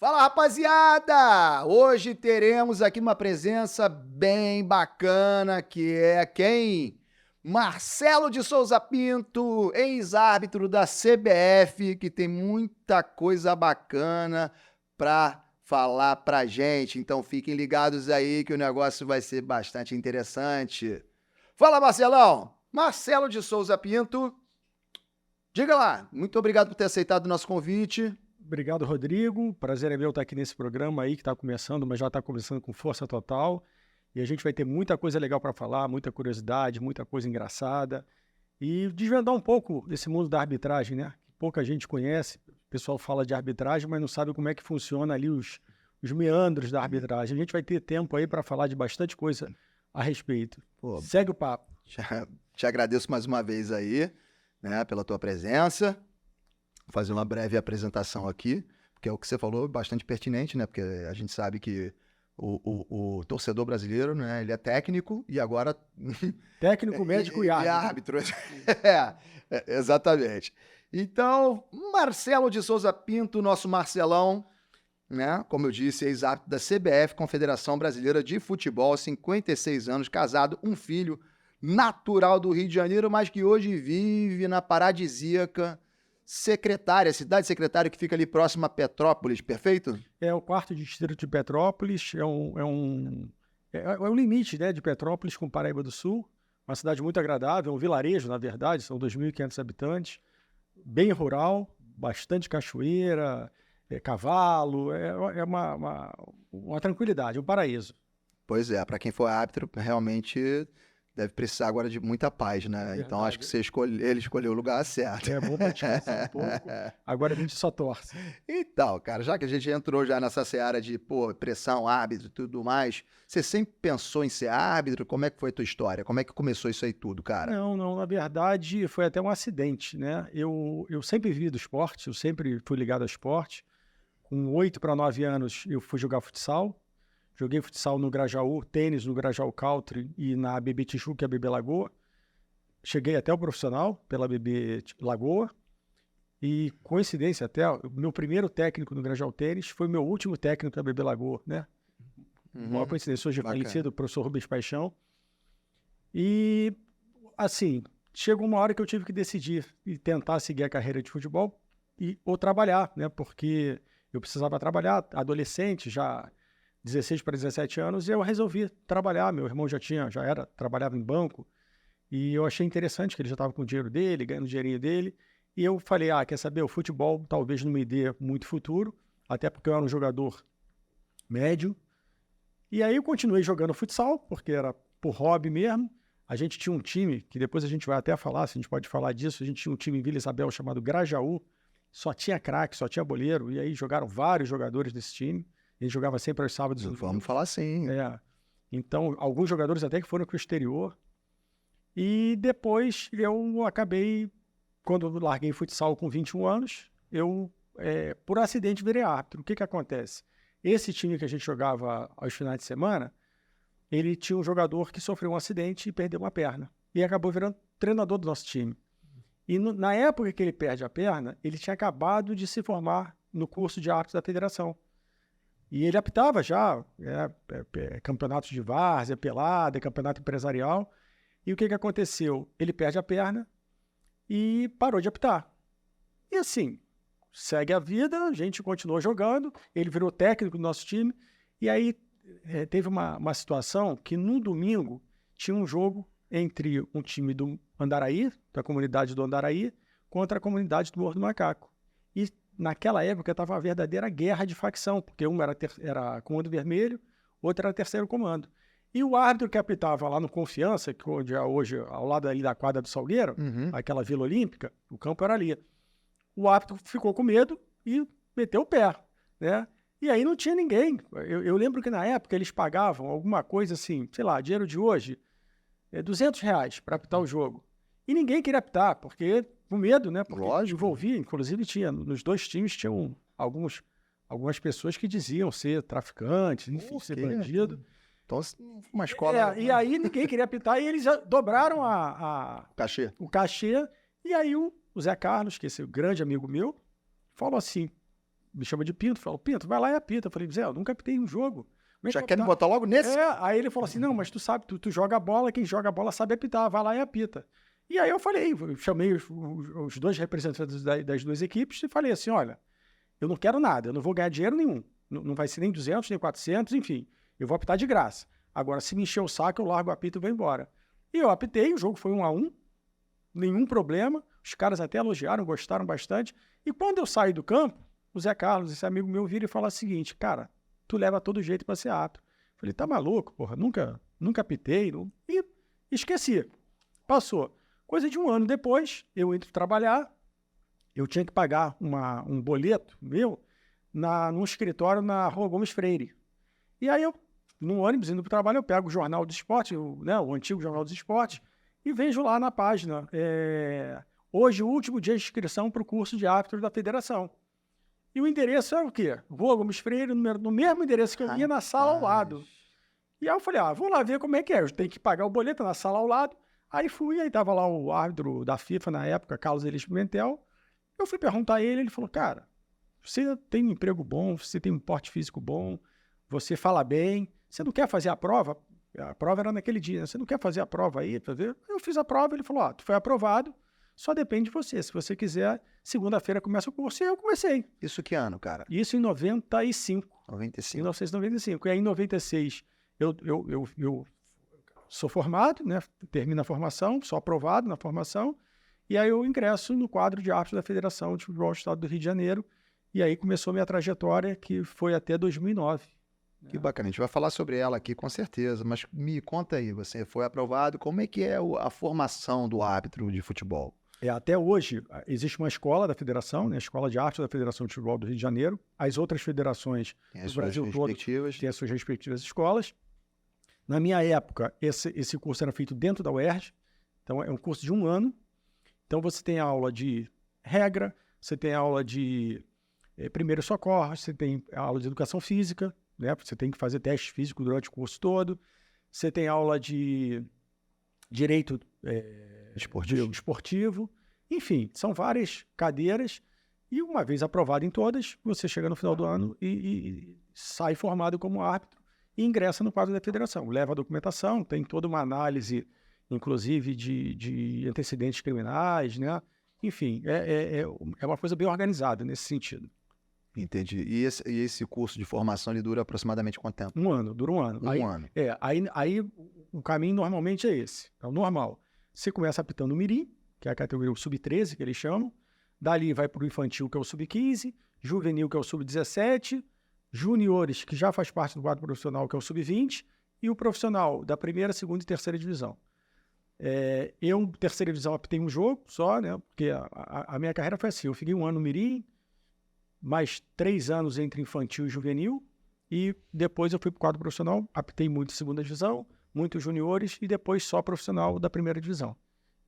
Fala, rapaziada! Hoje teremos aqui uma presença bem bacana, que é quem? Marcelo de Souza Pinto, ex-árbitro da CBF, que tem muita coisa bacana pra falar pra gente. Então fiquem ligados aí que o negócio vai ser bastante interessante. Fala, Marcelão! Marcelo de Souza Pinto, diga lá, muito obrigado por ter aceitado o nosso convite. Obrigado, Rodrigo. Prazer é meu estar aqui nesse programa aí que está começando, mas já está começando com força total. E a gente vai ter muita coisa legal para falar, muita curiosidade, muita coisa engraçada. E desvendar um pouco desse mundo da arbitragem, né? Que pouca gente conhece. O pessoal fala de arbitragem, mas não sabe como é que funciona ali os meandros da arbitragem. A gente vai ter tempo aí para falar de bastante coisa a respeito. Pô, Segue o papo. te agradeço mais uma vez aí, né, pela tua presença. Vou fazer uma breve apresentação aqui, porque é o que você falou, bastante pertinente, né? Porque a gente sabe que o torcedor brasileiro, né, ele é técnico e agora Técnico, médico e árbitro. Exatamente. Então, Marcelo de Souza Pinto, nosso Marcelão, né? Como eu disse, ex-árbitro da CBF, Confederação Brasileira de Futebol, 56 anos, casado, um filho, natural do Rio de Janeiro, mas que hoje vive na paradisíaca cidade secretária que fica ali próximo a Petrópolis, perfeito? É o quarto distrito de Petrópolis, é o limite, né, de Petrópolis com Paraíba do Sul, uma cidade muito agradável, um vilarejo, na verdade, são 2.500 habitantes, bem rural, bastante cachoeira, cavalo, é uma tranquilidade, um paraíso. Pois é, para quem for árbitro, realmente deve precisar agora de muita paz, né? Então acho que ele escolheu o lugar certo. É bom para descansar um pouco, agora a gente só torce. Então, cara, já que a gente entrou já nessa seara de, pô, pressão, árbitro e tudo mais, você sempre pensou em ser árbitro? Como é que foi a tua história? Como é que começou isso aí tudo, cara? Não, na verdade foi até um acidente, né? Eu sempre vivi do esporte, eu sempre fui ligado ao esporte. Com 8 para 9 anos eu fui jogar futsal. Joguei futsal no Grajaú, tênis no Grajaú Country e na BB Tijuca, a BB Lagoa. Cheguei até o profissional pela BB Lagoa. E, coincidência até, o meu primeiro técnico no Grajaú Tênis foi o meu último técnico da BB Lagoa, né? Uma coincidência, hoje é falecido, o professor Rubens Paixão. E, assim, chegou uma hora que eu tive que decidir e tentar seguir a carreira de futebol ou trabalhar, né? Porque eu precisava trabalhar, adolescente, já 16 para 17 anos, e eu resolvi trabalhar. Meu irmão trabalhava em banco, e eu achei interessante que ele já estava com o dinheiro dele, ganhando o dinheirinho dele, e eu falei, quer saber, o futebol talvez não me dê muito futuro, até porque eu era um jogador médio, e aí eu continuei jogando futsal, porque era por hobby mesmo. A gente tinha um time, que depois a gente vai até falar, se a gente pode falar disso, a gente tinha um time em Vila Isabel chamado Grajaú, só tinha craque, só tinha boleiro, e aí jogaram vários jogadores desse time. A gente jogava sempre aos sábados. Vamos falar sim. Então, alguns jogadores até que foram para o exterior. E depois eu acabei, quando eu larguei futsal com 21 anos, eu, por acidente, virei árbitro. O que acontece? Esse time que a gente jogava aos finais de semana, ele tinha um jogador que sofreu um acidente e perdeu uma perna. E acabou virando treinador do nosso time. E na época que ele perde a perna, ele tinha acabado de se formar no curso de árbitro da federação. E ele apitava já campeonatos de várzea, pelada, campeonato empresarial. E o que aconteceu? Ele perde a perna e parou de apitar. E assim, segue a vida, a gente continuou jogando, ele virou técnico do nosso time. E aí teve uma situação que no domingo tinha um jogo entre um time do Andaraí, da comunidade do Andaraí, contra a comunidade do Morro do Macaco. E naquela época estava uma verdadeira guerra de facção, porque um era comando vermelho, outro era terceiro comando. E o árbitro que apitava lá no Confiança, que hoje ao lado ali da quadra do Salgueiro, aquela Vila Olímpica, o campo era ali. O árbitro ficou com medo e meteu o pé, né? E aí não tinha ninguém. Eu lembro que na época eles pagavam alguma coisa assim, sei lá, dinheiro de hoje, R$200 para apitar o jogo. E ninguém queria apitar, porque com medo, né? Porque envolvia, inclusive nos dois times tinham algumas pessoas que diziam ser traficantes, enfim, ser bandido. Então, uma escola... E aí ninguém queria apitar e eles dobraram o cachê. E aí o Zé Carlos, que é esse grande amigo meu, falou assim, me chama de Pinto, falou, Pinto, vai lá e apita. Eu falei, Zé, eu nunca apitei um jogo. Já quer me botar logo nesse? Aí ele falou assim, não, mas tu sabe, tu joga a bola, quem joga a bola sabe apitar, vai lá e apita. E aí eu chamei os dois representantes das duas equipes e falei assim, olha, eu não quero nada, eu não vou ganhar dinheiro nenhum, não vai ser nem 200, nem 400, enfim, eu vou apitar de graça. Agora, se me encher o saco, eu largo o apito e vou embora. E eu apitei, o jogo foi 1-1, nenhum problema, os caras até elogiaram, gostaram bastante, e quando eu saio do campo, o Zé Carlos, esse amigo meu, vira e fala o seguinte, cara, tu leva todo jeito para ser apto. Falei, tá maluco, porra, nunca apitei, e esqueci. Passou. Coisa de 1 ano depois, eu entro trabalhar, eu tinha que pagar um boleto meu num escritório na Rua Gomes Freire. E aí eu, no ônibus, indo para o trabalho, eu pego o Jornal do Esporte, o antigo Jornal dos Esportes, e vejo lá na página, hoje o último dia de inscrição para o curso de árbitro da federação. E o endereço é o quê? Rua Gomes Freire, no mesmo endereço que eu ia na sala ao lado. E aí eu falei, vou lá ver como é que é, eu tenho que pagar o boleto na sala ao lado. Aí fui, aí tava lá o árbitro da FIFA na época, Carlos Elis Pimentel. Eu fui perguntar a ele falou, cara, você tem um emprego bom, você tem um porte físico bom, você fala bem, você não quer fazer a prova? A prova era naquele dia, né? Você não quer fazer a prova aí? Eu fiz a prova, ele falou, tu foi aprovado, só depende de você. Se você quiser, segunda-feira começa o curso e eu comecei. Isso que ano, cara? Isso em 95. 95. Em 1995. E aí em 96 eu sou formado, né? Termino a formação, sou aprovado na formação, e aí eu ingresso no quadro de árbitro da Federação de Futebol do Estado do Rio de Janeiro, e aí começou minha trajetória, que foi até 2009. Que bacana, a gente vai falar sobre ela aqui com certeza, mas me conta aí, você foi aprovado, como é que é a formação do árbitro de futebol? Até hoje, existe uma escola da Federação, né? A Escola de Arte da Federação de Futebol do Rio de Janeiro. As outras federações do Brasil todo têm as suas respectivas escolas. Na minha época, esse curso era feito dentro da UERJ, então é um curso de 1 ano. Então você tem aula de regra, você tem aula de primeiros socorros, você tem aula de educação física, né? Você tem que fazer teste físico durante o curso todo. Você tem aula de direito esportivo. Enfim, são várias cadeiras e uma vez aprovado em todas, você chega no final do ano e sai formado como árbitro e ingressa no quadro da federação. Leva a documentação, tem toda uma análise, inclusive, de antecedentes criminais, né? Enfim, é uma coisa bem organizada nesse sentido. Entendi. E esse curso de formação, ele dura aproximadamente quanto tempo? 1 ano, dura 1 ano. Um ano. Aí o caminho normalmente é esse, é o normal. Você começa apitando o mirim, que é a categoria sub-13, que eles chamam. Dali vai para o infantil, que é o sub-15, juvenil, que é o sub-17, juniores, que já faz parte do quadro profissional, que é o sub-20, e o profissional da primeira, segunda e terceira divisão. Eu, terceira divisão, apitei um jogo só, né? Porque a minha carreira foi assim, eu fiquei 1 ano no mirim, mais 3 anos entre infantil e juvenil, e depois eu fui para o quadro profissional, apitei muito segunda divisão, muitos juniores, e depois só profissional da primeira divisão.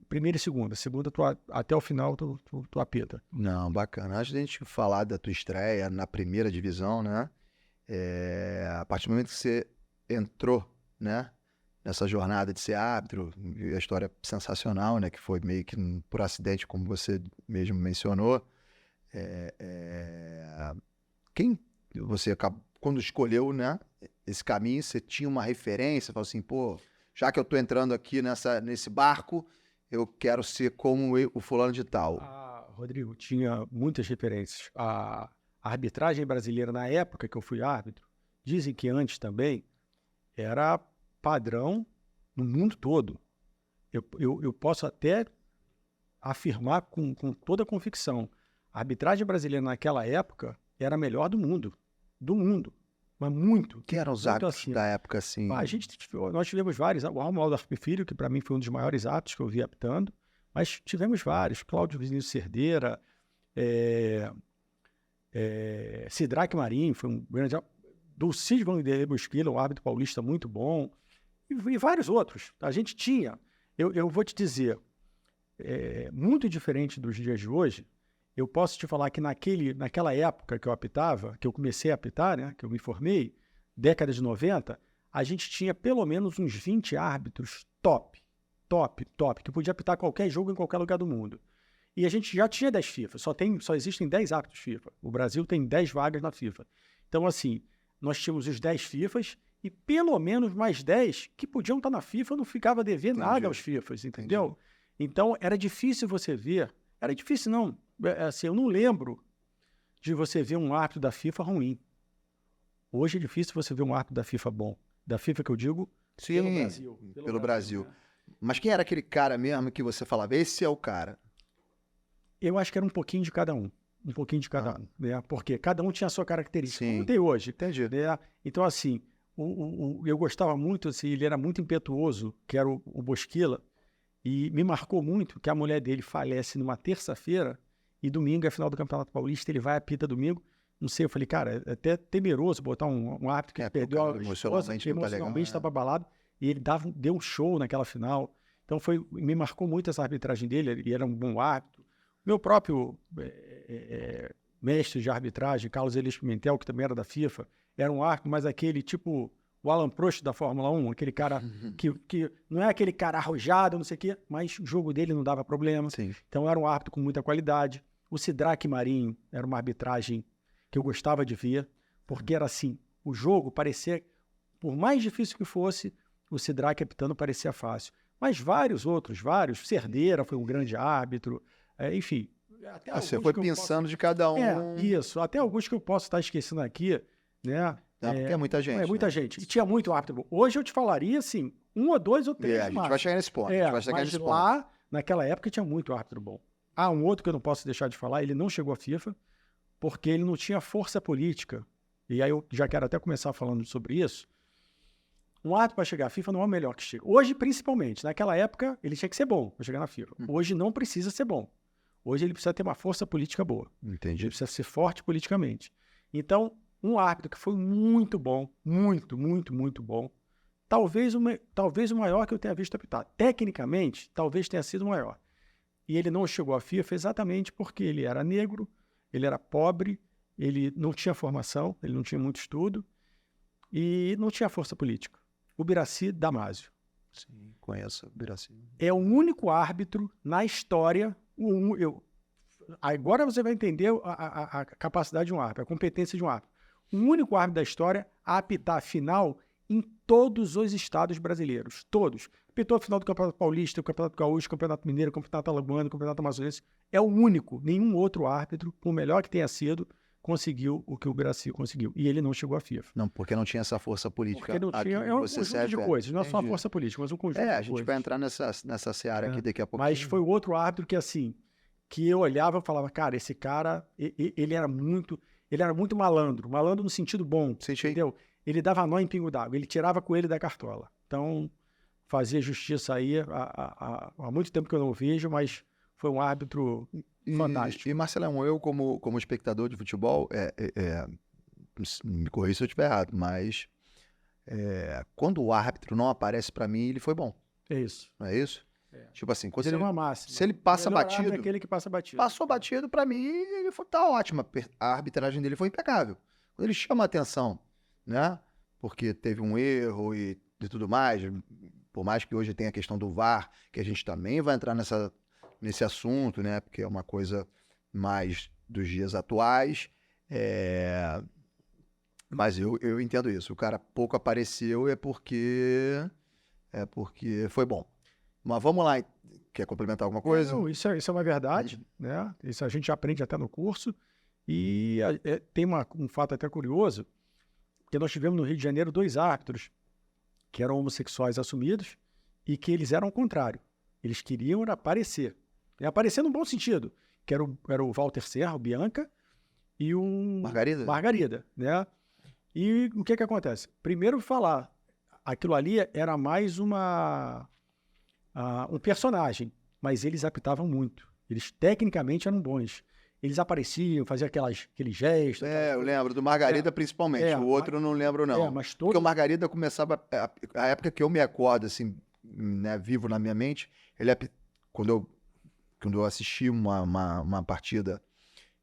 Primeira e segunda. Segunda, até o final, tu apita. Não, bacana. Antes da gente falar da tua estreia na primeira divisão, né? A partir do momento que você entrou, né? Nessa jornada de ser árbitro, a história sensacional, né? Que foi meio que por acidente, como você mesmo mencionou. Quem você, quando escolheu, né, esse caminho, você tinha uma referência, falou assim, pô, já que eu tô entrando aqui nesse barco, eu quero ser como o fulano de tal. Rodrigo, tinha muitas referências. A arbitragem brasileira, na época que eu fui árbitro, dizem que antes também, era padrão no mundo todo. Eu posso até afirmar com toda a convicção, a arbitragem brasileira naquela época era a melhor do mundo. Do mundo. Mas muito. Quem eram os árbitros assim, da época, assim? Nós tivemos vários. O Romualdo Arpe Filho, que para mim foi um dos maiores árbitros que eu vi apitando. Mas tivemos vários. Cláudio Vinícius Cerdeira, Sidraque Marinho, foi um grande árbitro. Dulcídio Vanderlei Bosquila, um árbitro paulista muito bom. E vários outros. A gente tinha. Eu vou te dizer, muito diferente dos dias de hoje. Eu posso te falar que naquela época que eu apitava, que eu comecei a apitar, né, que eu me formei, década de 90, a gente tinha pelo menos uns 20 árbitros top, que podia apitar qualquer jogo em qualquer lugar do mundo. E a gente já tinha 10 FIFA, só existem 10 árbitros FIFA. O Brasil tem 10 vagas na FIFA. Então, assim, nós tínhamos os 10 FIFAs e pelo menos mais 10 que podiam estar na FIFA, não ficava devendo nada aos FIFAs, entendeu? Entendi. Então, era difícil você ver, era difícil não, assim, eu não lembro de você ver um árbitro da FIFA ruim. Hoje é difícil você ver um árbitro da FIFA bom. Da FIFA que eu digo, Sim, pelo Brasil. pelo Brasil. Né? Mas quem era aquele cara mesmo que você falava, esse é o cara? Eu acho que era um pouquinho de cada um. Um pouquinho de cada um, né? Porque cada um tinha a sua característica, Sim. como tem hoje. Entendi. Né? Então, assim, eu gostava muito, assim, ele era muito impetuoso, que era o Bosquila, e me marcou muito que a mulher dele falece numa terça-feira e domingo é final do Campeonato Paulista, ele vai apita domingo. Não sei, eu falei, cara, é até temeroso botar um árbitro que perdeu a esposa, emocionalmente estava abalado, e ele deu um show naquela final. Então, me marcou muito essa arbitragem dele, ele era um bom árbitro. Meu próprio mestre de arbitragem, Carlos Elias Pimentel, que também era da FIFA, era um árbitro, mas aquele tipo o Alan Prost da Fórmula 1, aquele cara que não é aquele cara arrojado, não sei o quê, mas o jogo dele não dava problema. Sim. Então era um árbitro com muita qualidade. O Sidraque Marinho era uma arbitragem que eu gostava de ver, porque era assim, o jogo parecia, por mais difícil que fosse, o Sidraque apitando parecia fácil. Mas vários, Cerdeira foi um grande árbitro, enfim. Até você foi pensando de cada um. Isso, até alguns que eu posso estar esquecendo aqui, né? Não, porque é muita gente. É muita gente. E tinha muito árbitro bom. Hoje eu te falaria, assim, 1 ou 2 ou 3. A gente vai chegar nesse ponto. Mas lá, naquela época, tinha muito árbitro bom. Um outro que eu não posso deixar de falar, ele não chegou à FIFA, porque ele não tinha força política. E aí eu já quero até começar falando sobre isso. Um árbitro para chegar à FIFA não é o melhor que chega. Hoje, principalmente. Naquela época, ele tinha que ser bom para chegar na FIFA. Hoje não precisa ser bom. Hoje ele precisa ter uma força política boa. Entendi. Ele precisa ser forte politicamente. Então, um árbitro que foi muito bom, muito, muito, muito bom, talvez o maior que eu tenha visto apitar. Tecnicamente, talvez tenha sido o maior. E ele não chegou à FIFA exatamente porque ele era negro, ele era pobre, ele não tinha formação, ele não tinha muito estudo e não tinha força política. O Birassi Damasio. Sim, conheço o Birassi. É o único árbitro na história... Agora você vai entender a capacidade de um árbitro, a competência de um árbitro. O único árbitro da história a apitar a final em todos os estados brasileiros. Todos. Apitou a final do Campeonato Paulista, o Campeonato Gaúcho, o Campeonato Mineiro, o Campeonato Alagoano, o Campeonato Amazonense. É o único. Nenhum outro árbitro, por melhor que tenha sido, conseguiu o que o Birassi conseguiu. E ele não chegou à FIFA. Não, porque não tinha essa força política. Porque não tinha, é um conjunto de coisas. Não é só a força política, mas um conjunto de coisas. A gente vai entrar nessa seara aqui daqui a pouco. Mas foi o outro árbitro que, assim, que eu olhava e falava, cara, esse cara, ele era muito malandro. Malandro no sentido bom, entendeu? Ele dava nó em pingo d'água, ele tirava coelho da cartola. Então, fazia justiça aí há muito tempo que eu não vejo, mas foi um árbitro fantástico. E Marcelão, eu como espectador de futebol, me corrija se eu estiver errado, mas quando o árbitro não aparece para mim, ele foi bom. É isso. Não é isso? Tipo assim, quando ele é uma máxima. Se ele passa batido, é aquele que passa batido. Passou batido, para mim, ele tá ótimo. A arbitragem dele foi impecável. Quando ele chama a atenção, né? Porque teve um erro e tudo mais, por mais que hoje tenha a questão do VAR, que a gente também vai entrar nesse assunto, né? Porque é uma coisa mais dos dias atuais. Mas eu entendo isso. O cara pouco apareceu é porque foi bom. Mas vamos lá. Quer complementar alguma coisa? Não, isso é uma verdade, né? Isso a gente aprende até no curso. E tem um fato até curioso, que nós tivemos no Rio de Janeiro 2 árbitros que eram homossexuais assumidos e que eles eram o contrário. Eles queriam aparecer. E aparecer no bom sentido, que era o Walter Serra, o Bianca, e o Margarida, né? E o que acontece? Primeiro falar, aquilo ali era mais um personagem, mas eles apitavam muito. Eles tecnicamente eram bons. Eles apareciam, faziam aqueles gestos. Eu lembro, do Margarida principalmente. O outro eu não lembro, não. Porque o Margarida começava... A época que eu me acordo, assim, né, vivo na minha mente, quando eu assisti uma partida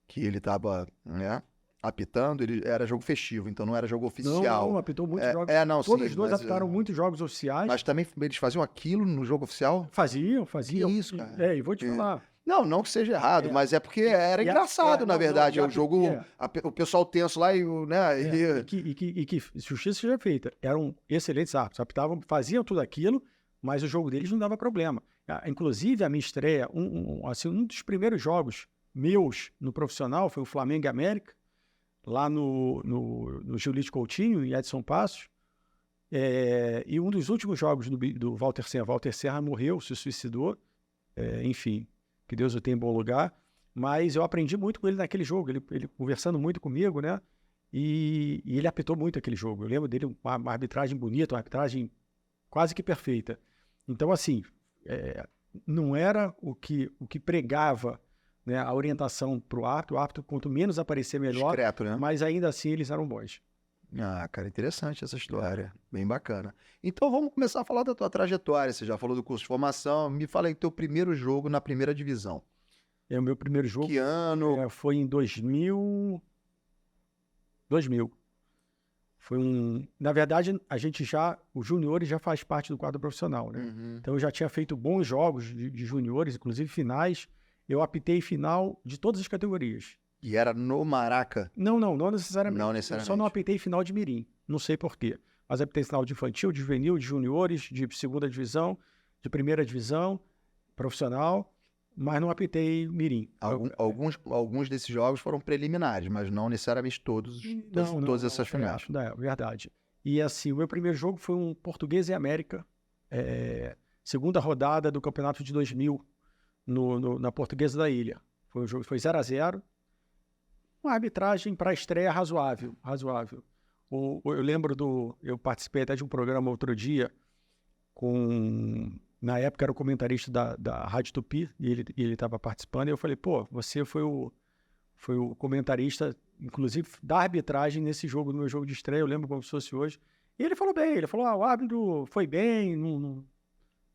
que ele estava, né, apitando, ele era jogo festivo, então não era jogo oficial. Não, apitou muitos jogos. Todos os dois apitaram muitos jogos oficiais. Mas também eles faziam aquilo no jogo oficial? Faziam. Que isso, cara? E vou te falar. Não que seja errado, mas é porque era engraçado, na verdade. O jogo, o pessoal tenso lá e, né? E que justiça seja feita. Eram excelentes árbitros, apitavam, faziam tudo aquilo, mas o jogo deles não dava problema. Inclusive, a minha estreia, um dos primeiros jogos meus no profissional foi o Flamengo e América, lá no Giulito Coutinho, em Edson Passos. E um dos últimos jogos do Walter Serra. Walter Serra morreu, se suicidou. Enfim, que Deus o tenha em bom lugar. Mas eu aprendi muito com ele naquele jogo, ele conversando muito comigo, né? E ele apitou muito aquele jogo. Eu lembro dele, uma arbitragem bonita, uma arbitragem quase que perfeita. Então, assim, não era o que pregava, né, a orientação para o árbitro, quanto menos aparecer, melhor. Discreto, né? Mas ainda assim eles eram bons. Ah, cara, interessante essa história. Bem bacana. Então vamos começar a falar da tua trajetória. Você já falou do curso de formação. Me fala aí teu primeiro jogo na primeira divisão. O meu primeiro jogo Que ano? Foi em 2000. Na verdade, os juniores já faz parte do quadro profissional, né? Uhum. Então eu já tinha feito bons jogos de juniores, inclusive finais. Eu apitei final de todas as categorias. E era no Maraca? Não necessariamente. Não necessariamente. Eu só não apitei final de mirim, não sei porquê. Mas apitei final de infantil, de juvenil, de juniores, de segunda divisão, de primeira divisão, profissional, mas não apitei mirim. Alguns desses jogos foram preliminares, mas não necessariamente todas essas finais. É verdade. E assim, o meu primeiro jogo foi um Português e América, segunda rodada do campeonato de 2000, na Portuguesa da Ilha. Foi um jogo, foi 0-0. Uma arbitragem para estreia razoável. Eu lembro eu participei até de um programa outro dia na época era o comentarista da Rádio Tupi, e ele estava participando, e eu falei, pô, você foi o comentarista, inclusive, da arbitragem nesse jogo, no meu jogo de estreia, eu lembro como se fosse hoje. E ele falou bem, o árbitro foi bem, não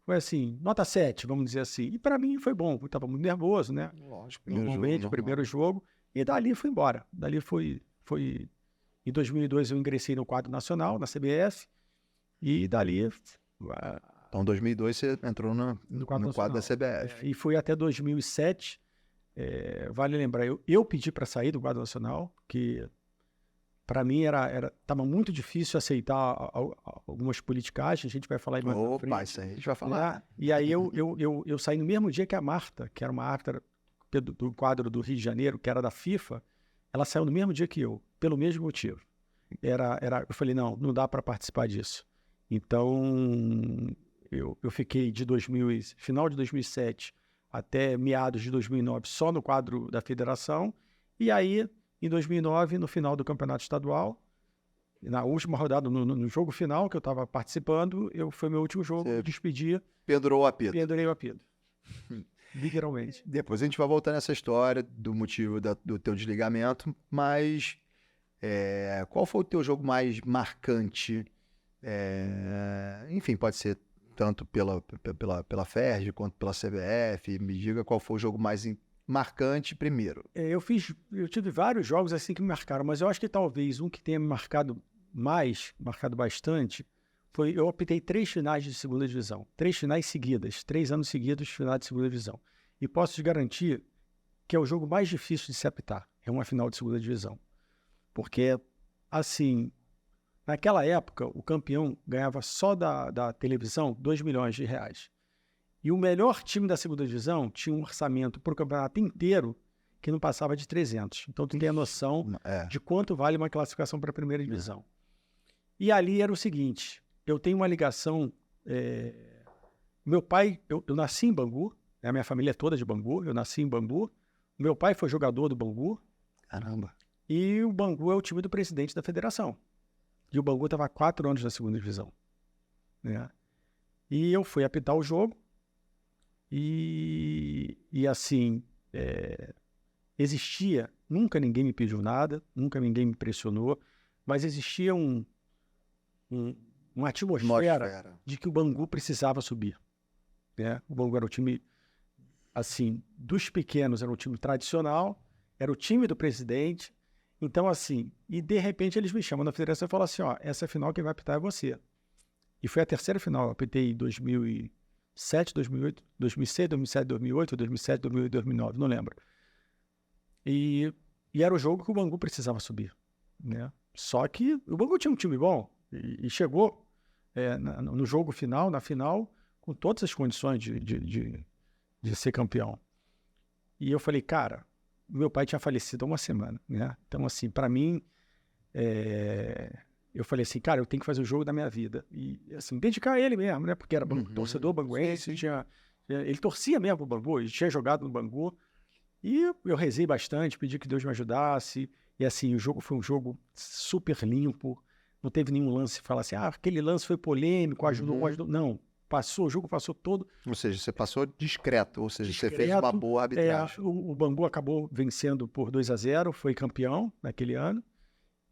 foi assim, nota 7, vamos dizer assim. E para mim foi bom, eu estava muito nervoso, né? Lógico, primeiro jogo. E dali fui embora. Dali foi... Em 2002 eu ingressei no quadro nacional, na CBF, e dali... Então, em 2002 você entrou no quadro da CBF. E fui até 2007. Vale lembrar, eu pedi para sair do quadro nacional, porque para mim estava muito difícil aceitar algumas politicagens, a gente vai falar mais na frente. Isso aí a gente vai falar. E aí eu saí no mesmo dia que a Marta, que era uma árbitra do quadro do Rio de Janeiro, que era da FIFA, ela saiu no mesmo dia que eu, pelo mesmo motivo. Eu falei, não dá para participar disso. Então, eu fiquei final de 2007 até meados de 2009 só no quadro da federação, e aí, em 2009, no final do campeonato estadual, na última rodada, no jogo final que eu estava participando, foi meu último jogo, despedi. Pendurou o apito. Pendurei o apito. Literalmente. Depois a gente vai voltar nessa história do motivo do teu desligamento, mas qual foi o teu jogo mais marcante? Enfim, pode ser tanto pela FERJ quanto pela CBF. Me diga qual foi o jogo mais marcante primeiro. Eu tive vários jogos assim que me marcaram, mas eu acho que talvez um que tenha me marcado bastante, eu apitei 3 finais de segunda divisão. 3 finais seguidas, 3 anos seguidos, final de segunda divisão. E posso te garantir que é o jogo mais difícil de se apitar. É uma final de segunda divisão. Porque, assim, naquela época, o campeão ganhava só da televisão R$2 milhões. E o melhor time da segunda divisão tinha um orçamento para o campeonato inteiro que não passava de 300. Então, tu tem a noção de quanto vale uma classificação para a primeira divisão. E ali era o seguinte, eu tenho uma ligação... Meu pai, eu nasci em Bangu, a minha família é toda de Bangu, eu nasci em Bangu. Meu pai foi jogador do Bangu. Caramba. E o Bangu é o time do presidente da federação. E o Bangu estava há 4 anos na segunda divisão. Né? E eu fui apitar o jogo. E assim, existia, nunca ninguém me pediu nada, nunca ninguém me pressionou, mas existia uma atmosfera de que o Bangu precisava subir. Né? O Bangu era o time, assim, dos pequenos, era o time tradicional, era o time do presidente. Então, assim, e de repente eles me chamam na federação e falam assim, essa final quem vai apitar é você. E foi a terceira final, eu apitei em 2007, 2008, 2006, 2007, 2008, 2007, 2008, 2009, não lembro. E era o jogo que o Bangu precisava subir, né? Só que o Bangu tinha um time bom e chegou no jogo final, na final, com todas as condições de ser campeão. E eu falei, cara, meu pai tinha falecido há uma semana, né? Então, assim, para mim, eu falei assim, cara, eu tenho que fazer o jogo da minha vida. E, assim, dedicar a ele mesmo, né? Porque era torcedor banguense, ele torcia mesmo pro Bangu, ele tinha jogado no Bangu. E eu rezei bastante, pedi que Deus me ajudasse. E, assim, o jogo foi um jogo super limpo. Não teve nenhum lance que falasse, aquele lance foi polêmico, ajudou. Não, o jogo passou todo. Ou seja, você passou discreto, ou seja, você fez uma boa arbitragem. O Bangu acabou vencendo por 2-0, foi campeão naquele ano.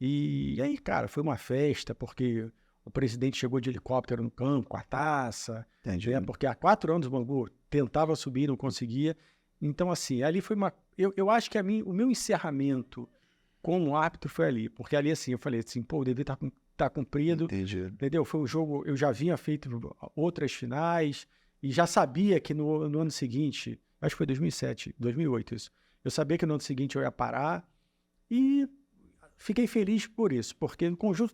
E aí, cara, foi uma festa, porque o presidente chegou de helicóptero no campo com a taça. Entendi. Né? Porque há 4 anos o Bangu tentava subir, não conseguia. Então, assim, ali foi uma... Eu acho que o meu encerramento como árbitro foi ali. Porque ali, assim, eu falei assim, pô, o dever tá cumprido. Entendi. Entendeu? Foi um jogo... Eu já vinha feito outras finais e já sabia que no ano seguinte... Acho que foi 2007, 2008 isso. Eu sabia que no ano seguinte eu ia parar e fiquei feliz por isso. Porque no conjunto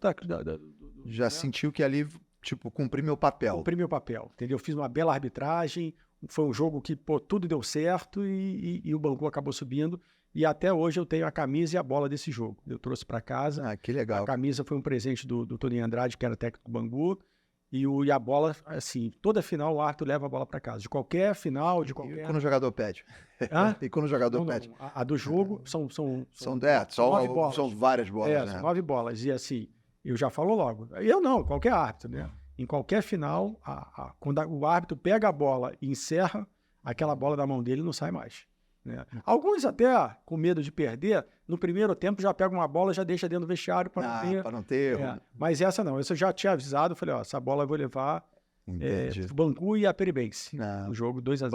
já sentiu que ali, tipo, cumpri meu papel. Cumpri meu papel, entendeu? Fiz uma bela arbitragem. Foi um jogo que, pô, tudo deu certo e o Bangu acabou subindo. E até hoje eu tenho a camisa e a bola desse jogo. Eu trouxe para casa. Ah, que legal. A camisa foi um presente do Toninho Andrade, que era técnico do Bangu. E a bola, assim, toda final o árbitro leva a bola para casa. De qualquer final, de qualquer... E quando o jogador pede? Hã? E quando o jogador pede? Não. A do jogo são 9 bolas. São várias bolas, né? São 9 bolas. E assim, eu já falo logo. Eu não, qualquer árbitro, né? Em qualquer final, quando o árbitro pega a bola e encerra, aquela bola da mão dele não sai mais. Né? Alguns até, com medo de perder, no primeiro tempo já pegam uma bola e já deixa dentro do vestiário para não ter erro. Mas essa não, essa eu já tinha avisado, falei, essa bola eu vou levar Bangu e a Peribense. O jogo 2-0.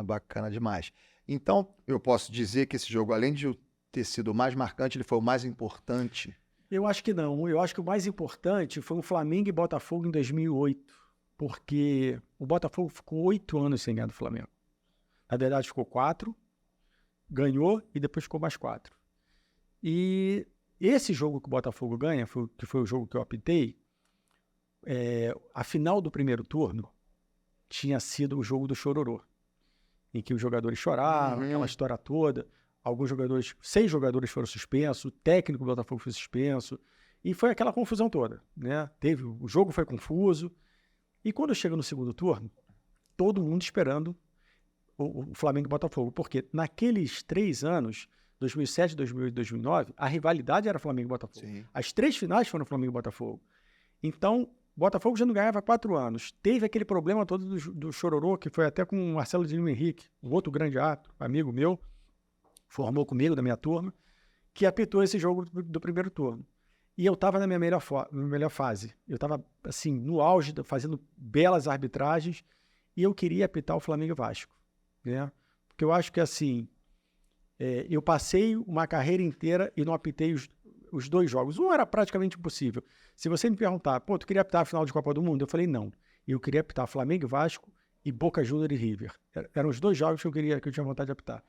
Bacana demais. Então, eu posso dizer que esse jogo, além de ter sido o mais marcante, ele foi o mais importante? Eu acho que não. Eu acho que o mais importante foi o Flamengo e Botafogo em 2008, porque o Botafogo ficou 8 anos sem ganhar do Flamengo. Na verdade, ficou 4, ganhou e depois ficou mais 4. E esse jogo que o Botafogo ganha, que foi o jogo que eu apitei, a final do primeiro turno tinha sido o jogo do chororô, em que os jogadores choraram, aquela história toda. Alguns jogadores, 6 jogadores foram suspensos, o técnico do Botafogo foi suspenso, e foi aquela confusão toda, né? O jogo foi confuso, e quando chega no segundo turno, todo mundo esperando o Flamengo e o Botafogo, porque naqueles 3 anos, 2007, 2008 e 2009, a rivalidade era Flamengo e Botafogo. Sim. As 3 finais foram Flamengo e Botafogo. Então, o Botafogo já não ganhava há 4 anos. Teve aquele problema todo do chororô, que foi até com o Marcelo de Lima Henrique, um outro grande árbitro, amigo meu, formou comigo, da minha turma, que apitou esse jogo do primeiro turno. E eu estava na minha melhor fase. Eu estava, assim, no auge, fazendo belas arbitragens, e eu queria apitar o Flamengo e Vasco, né? Porque eu acho que, assim, eu passei uma carreira inteira e não apitei os 2 jogos. Um era praticamente impossível. Se você me perguntar, pô, tu queria apitar a final de Copa do Mundo? Eu falei, não. Eu queria apitar Flamengo e Vasco e Boca Juniors e River. Eram os 2 jogos que eu tinha vontade de apitar.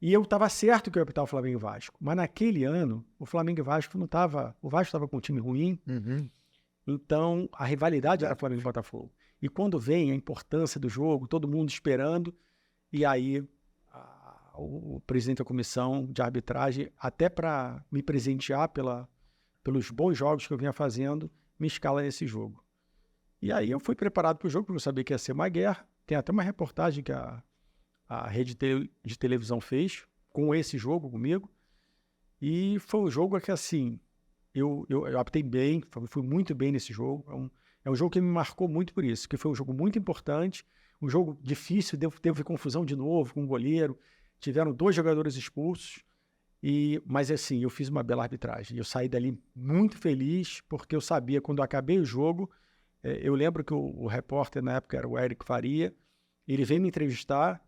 E eu estava certo que eu ia apitar o Flamengo e Vasco. Mas naquele ano, o Flamengo e Vasco não estava... O Vasco estava com um time ruim. Então, a rivalidade era Flamengo e Botafogo. E quando vem a importância do jogo, todo mundo esperando, e aí o presidente da comissão de arbitragem, até para me presentear pelos bons jogos que eu vinha fazendo, me escala nesse jogo. E aí eu fui preparado para o jogo, porque eu sabia que ia ser uma guerra. Tem até uma reportagem que a rede de televisão fez com esse jogo comigo. E foi um jogo que, assim, eu apitei bem, fui muito bem nesse jogo. É um jogo que me marcou muito por isso, que foi um jogo muito importante, um jogo difícil, teve confusão de novo com o goleiro, tiveram 2 jogadores expulsos, mas assim, eu fiz uma bela arbitragem. Eu saí dali muito feliz, porque eu sabia, quando eu acabei o jogo, eu lembro que o repórter na época era o Eric Faria, ele veio me entrevistar,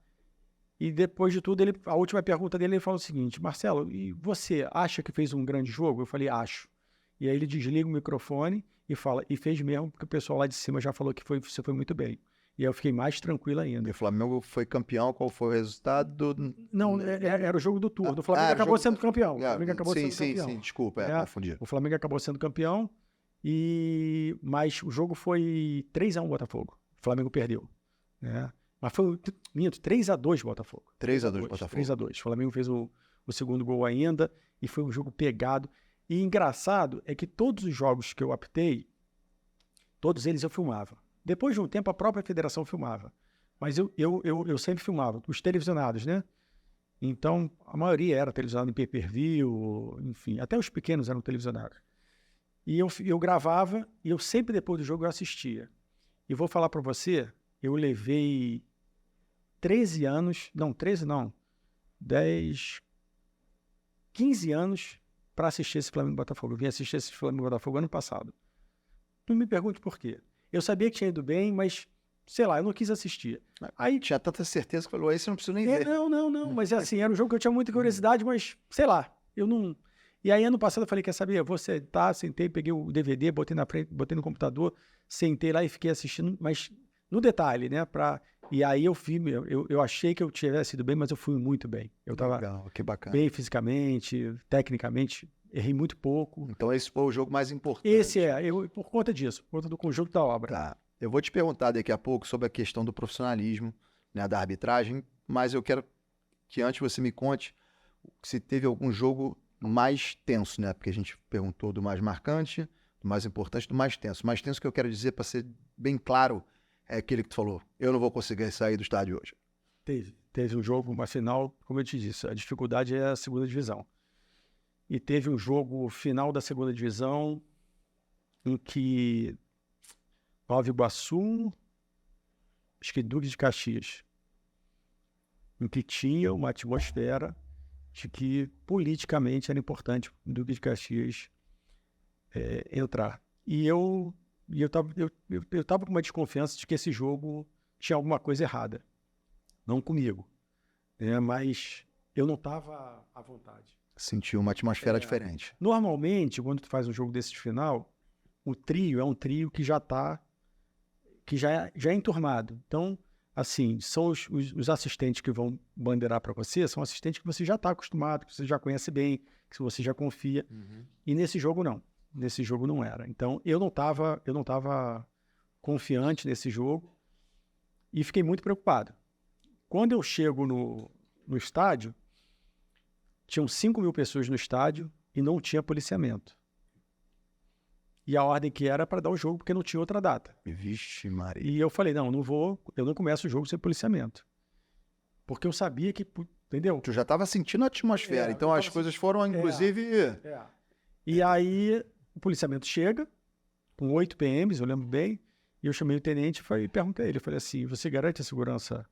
e depois de tudo, a última pergunta dele, ele falou o seguinte: Marcelo, e você acha que fez um grande jogo? Eu falei, acho. E aí ele desliga o microfone e fala, e fez mesmo, porque o pessoal lá de cima já falou que você foi muito bem. E aí eu fiquei mais tranquilo E ainda. o Flamengo foi campeão, qual foi o resultado? Não, era o jogo do turno. O Flamengo era o acabou jogo- sendo campeão. O Flamengo acabou sim, sendo sim, campeão. sim, desculpa, É, confundi. O Flamengo acabou sendo campeão, mas o jogo foi 3-1 Botafogo. O Flamengo perdeu. Né? Mas foi, minto, 3-2 Botafogo. 3-2 Botafogo. 3-2. O Flamengo fez o segundo gol ainda e foi um jogo pegado. E engraçado é que todos os jogos que eu apitei, todos eles eu filmava. Depois de um tempo, a própria federação filmava. Mas eu sempre filmava, os televisionados, né? Então, a maioria era televisionado em pay-per-view, enfim, até os pequenos eram televisionados. E eu gravava e eu sempre depois do jogo eu assistia. E vou falar para você, eu levei 13 anos, não, 13 não, 10, 15 anos para assistir esse Flamengo e Botafogo. Eu vim assistir esse Flamengo e Botafogo ano passado. Não me pergunte por quê. Eu sabia que tinha ido bem, mas, sei lá, eu não quis assistir. Aí Tinha tanta certeza que falou, aí você não precisa nem ver. Não, mas assim, era um jogo que eu tinha muita curiosidade, mas, sei lá, eu não... E aí, ano passado, eu falei, quer saber, eu vou sentar, sentei, peguei o DVD, botei na frente, botei no computador, sentei lá e fiquei assistindo, mas no detalhe, né, E aí eu achei que eu tivesse ido bem, mas eu fui muito bem. Eu tava Legal, que bacana. bem fisicamente, tecnicamente, errei muito pouco. Então esse foi o jogo mais importante. Esse por conta disso, por conta do conjunto da obra. Tá. Eu vou te perguntar daqui a pouco sobre a questão do profissionalismo, né, da arbitragem, mas eu quero que antes você me conte se teve algum jogo mais tenso, né? Porque a gente perguntou do mais marcante, do mais importante, do mais tenso. O mais tenso que eu quero dizer, para ser bem claro, é aquele que tu falou, eu não vou conseguir sair do estádio hoje. Teve um jogo, uma final, como eu te disse, a dificuldade é a segunda divisão. E teve um jogo final da segunda divisão em que Nova Iguaçu, acho que Duque de Caxias, em que tinha uma atmosfera de que politicamente era importante o Duque de Caxias entrar. E eu estava com uma desconfiança de que esse jogo tinha alguma coisa errada. Não comigo, né? Mas eu não estava à vontade. Sentiu uma atmosfera diferente. Normalmente, quando tu faz um jogo desse de final, o trio é um trio que já é enturmado. Então, assim, são os assistentes que vão bandeirar para você, são assistentes que você já está acostumado, que você já conhece bem, que você já confia. Uhum. E nesse jogo não. Nesse jogo não era. Então, eu não estava confiante nesse jogo e fiquei muito preocupado. Quando eu chego no estádio, tinham 5.000 pessoas no estádio e não tinha policiamento. E a ordem que era para dar o jogo, porque não tinha outra data. Vixe, Maria. E eu falei, não vou, eu não começo o jogo sem policiamento. Porque eu sabia que, entendeu? Tu já estava sentindo a atmosfera, então as coisas foram, inclusive... E aí, o policiamento chega, com 8 PMs, eu lembro bem, e eu chamei o tenente e perguntei a ele, eu falei assim, você garante a segurança?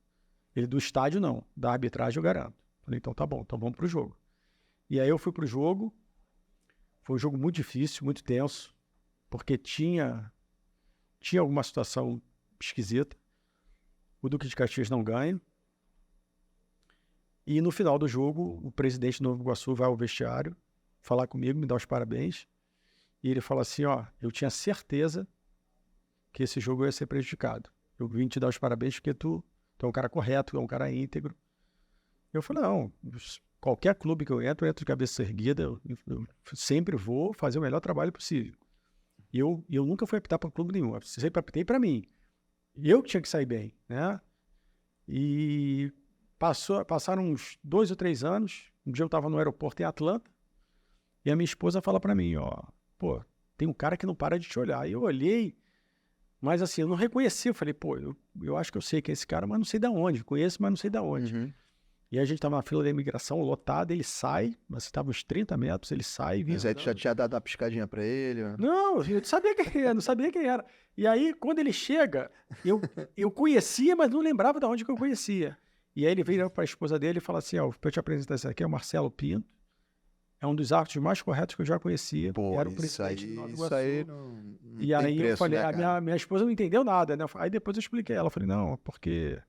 Ele, do estádio não, da arbitragem eu garanto. Falei, então tá bom, então vamos pro jogo. E aí eu fui pro jogo, foi um jogo muito difícil, muito tenso, porque tinha alguma situação esquisita. O Duque de Caxias não ganha. E no final do jogo, o presidente de Nova Iguaçu vai ao vestiário falar comigo, me dar os parabéns. E ele fala assim, ó, eu tinha certeza que esse jogo ia ser prejudicado. Eu vim te dar os parabéns porque tu é um cara correto, é um cara íntegro. Eu falei, não, qualquer clube que eu entro de cabeça erguida, eu sempre vou fazer o melhor trabalho possível. E eu nunca fui apitar para clube nenhum, eu sempre apitei para mim. Eu tinha que sair bem, né? E passaram uns 2 ou 3 anos, um dia eu estava no aeroporto em Atlanta, e a minha esposa fala para mim, ó, pô, tem um cara que não para de te olhar. E eu olhei, mas assim, eu não reconheci, eu falei, pô, eu acho que eu sei quem é esse cara, mas não sei de onde, conheço, mas não sei de onde. Uhum. E a gente estava na fila da imigração, lotada, ele sai, mas estava uns 30 metros, ele sai... Mas aí tu já tinha dado uma piscadinha pra ele? Não, eu não sabia quem era. E aí, quando ele chega, eu conhecia, mas não lembrava de onde que eu conhecia. E aí ele veio para a esposa dele e falou assim, ó, para eu te apresentar esse aqui, é o Marcelo Pinto, é um dos árbitros mais corretos que eu já conhecia. Pô, era o presidente do Nova Iguaçu. Isso aí não E aí preço, eu falei, né, a minha esposa não entendeu nada, né? Aí depois eu expliquei ela, falei, não, porque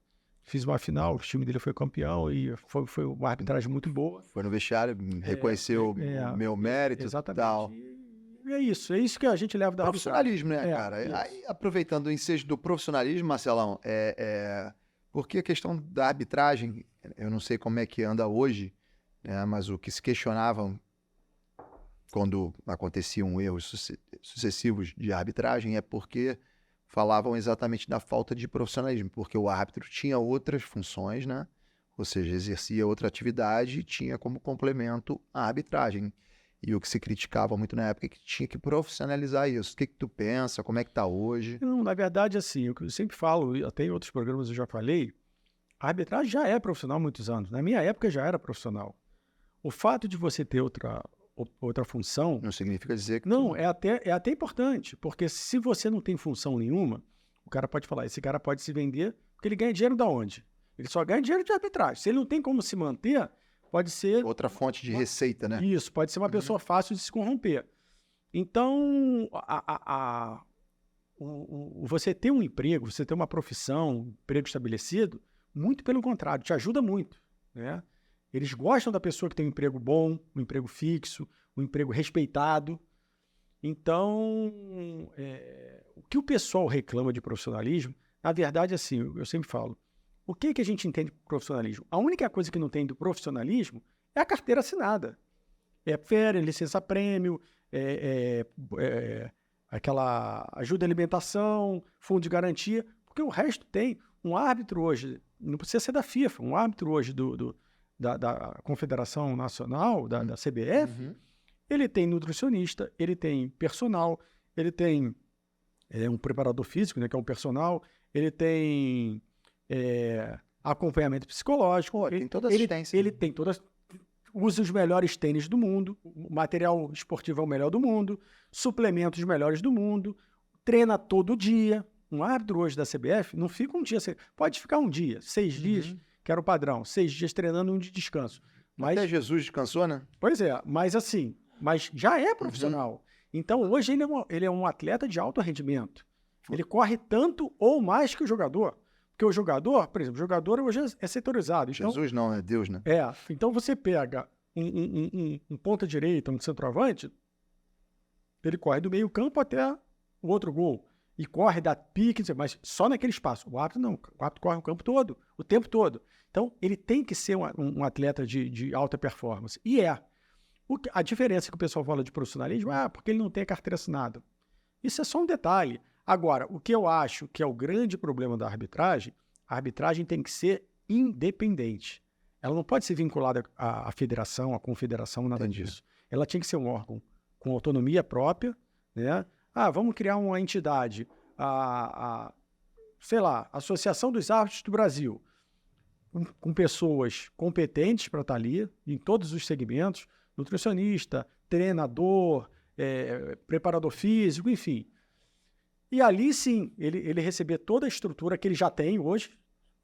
fiz uma final, o time dele foi campeão e foi uma arbitragem muito boa. Foi no vestiário, reconheceu o meu mérito e exatamente. tal. É isso que a gente leva da arbitragem. Profissionalismo, né, cara? Aí, aproveitando o ensejo do profissionalismo, Marcelão, porque a questão da arbitragem, eu não sei como é que anda hoje, né, mas o que se questionavam quando aconteciam erros sucessivos de arbitragem é porque falavam exatamente da falta de profissionalismo, porque o árbitro tinha outras funções, né? Ou seja, exercia outra atividade e tinha como complemento a arbitragem. E o que se criticava muito na época é que tinha que profissionalizar isso. O que tu pensa? Como é que tá hoje? Não, na verdade, assim, o que eu sempre falo, e até em outros programas eu já falei, a arbitragem já é profissional há muitos anos. Na minha época já era profissional. O fato de você ter outra função... Não significa dizer que... Não, é até importante, porque se você não tem função nenhuma, o cara pode falar, esse cara pode se vender, porque ele ganha dinheiro da onde? Ele só ganha dinheiro de arbitragem. Se ele não tem como se manter, pode ser... Outra fonte de receita, né? Isso, pode ser uma pessoa fácil de se corromper. Então, você ter um emprego, você ter uma profissão, um emprego estabelecido, muito pelo contrário, te ajuda muito, né? Eles gostam da pessoa que tem um emprego bom, um emprego fixo, um emprego respeitado. Então, o que o pessoal reclama de profissionalismo, na verdade, assim, eu sempre falo, o que a gente entende por profissionalismo? A única coisa que não tem do profissionalismo é a carteira assinada. É férias, licença-prêmio, aquela ajuda à alimentação, fundo de garantia, porque o resto tem. Um árbitro hoje, não precisa ser da FIFA, um árbitro hoje da Confederação Nacional, da CBF, ele tem nutricionista, ele tem personal, ele tem um preparador físico, né, que é um personal, ele tem acompanhamento psicológico. Tem toda a assistência. Ele tem todas... Usa os melhores tênis do mundo, o material esportivo é o melhor do mundo, suplementos melhores do mundo, treina todo dia. Um árbitro hoje da CBF não fica um dia... Pode ficar um dia, 6 dias, que era o padrão, 6 dias treinando e um de descanso. Mas, até Jesus descansou, né? Pois é, mas assim, mas já é profissional. Então, hoje ele é um atleta de alto rendimento. Ele corre tanto ou mais que o jogador. Porque o jogador, por exemplo, o jogador hoje é setorizado. Então, Jesus não, é Deus, né? Então você pega um ponta-direita, um centroavante, ele corre do meio campo até o outro gol. E corre, dá pique, mas só naquele espaço. O árbitro não, o árbitro corre o campo todo, o tempo todo. Então, ele tem que ser um atleta de alta performance. E a diferença que o pessoal fala de profissionalismo porque ele não tem a carteira assinada. Isso é só um detalhe. Agora, o que eu acho que é o grande problema da arbitragem, a arbitragem tem que ser independente. Ela não pode ser vinculada à federação, à confederação, nada disso. Ela tinha que ser um órgão com autonomia própria, né? Vamos criar uma entidade, sei lá, Associação dos Árbitros do Brasil, com pessoas competentes para estar ali, em todos os segmentos, nutricionista, treinador, preparador físico, enfim. E ali, sim, ele receber toda a estrutura que ele já tem hoje,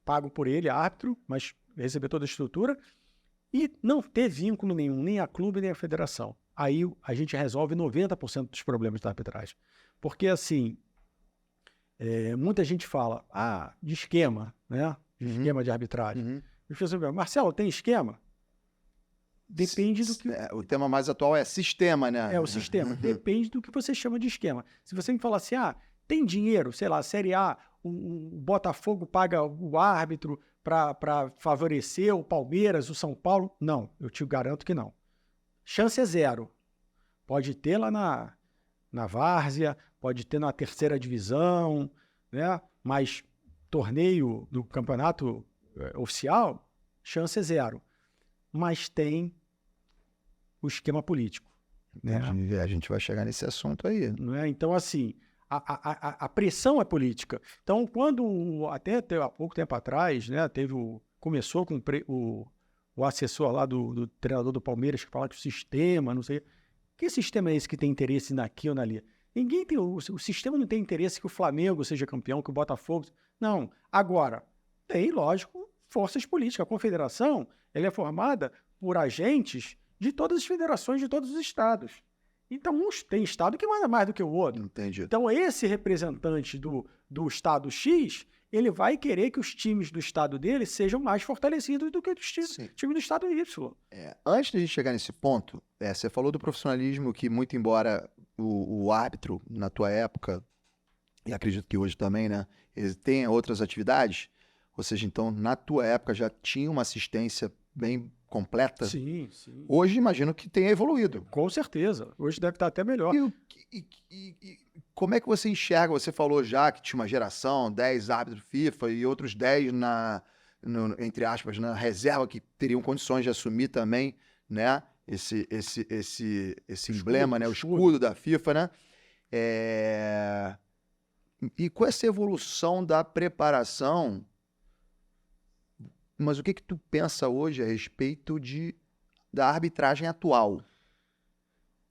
pago por ele, árbitro, mas receber toda a estrutura, e não ter vínculo nenhum, nem a clube, nem a federação. Aí a gente resolve 90% dos problemas da arbitragem. Porque, assim, muita gente fala, de esquema, né? De esquema de arbitragem. Marcelo, tem esquema? Depende do que... O tema mais atual é sistema, né? É o sistema. Depende do que você chama de esquema. Se você me falar assim, tem dinheiro, sei lá, Série A, o Botafogo paga o árbitro para favorecer o Palmeiras, o São Paulo? Não, eu te garanto que não. Chance é zero. Pode ter lá na várzea, pode ter na terceira divisão, né? Mas torneio do campeonato oficial, chance é zero. Mas tem o esquema político. Né? A gente vai chegar nesse assunto aí. Não é? Então, assim, a pressão é política. Então, quando, até há pouco tempo atrás, né, começou com o assessor lá do treinador do Palmeiras que fala que o sistema, não sei... Que sistema é esse que tem interesse naqui ou nali? Ninguém tem... O sistema não tem interesse que o Flamengo seja campeão, que o Botafogo... Não. Agora, tem, lógico, forças políticas. A confederação, ela é formada por agentes de todas as federações de todos os estados. Então, tem estado que manda mais do que o outro. Entendi. Então, esse representante do estado X, ele vai querer que os times do estado dele sejam mais fortalecidos do que os times do estado Y. Antes de a gente chegar nesse ponto, você falou do profissionalismo que, muito embora o árbitro, na tua época, e acredito que hoje também, né? Ele tem outras atividades? Ou seja, então, na tua época já tinha uma assistência bem completa? Sim, sim. Hoje imagino que tenha evoluído. Com certeza. Hoje deve estar até melhor. E como é que você enxerga? Você falou já que tinha uma geração, 10 árbitros FIFA e outros 10 entre aspas, na reserva que teriam condições de assumir também, né? Esse emblema, né? O escudo da FIFA, né? E com essa evolução da preparação, mas o que tu pensa hoje a respeito da arbitragem atual?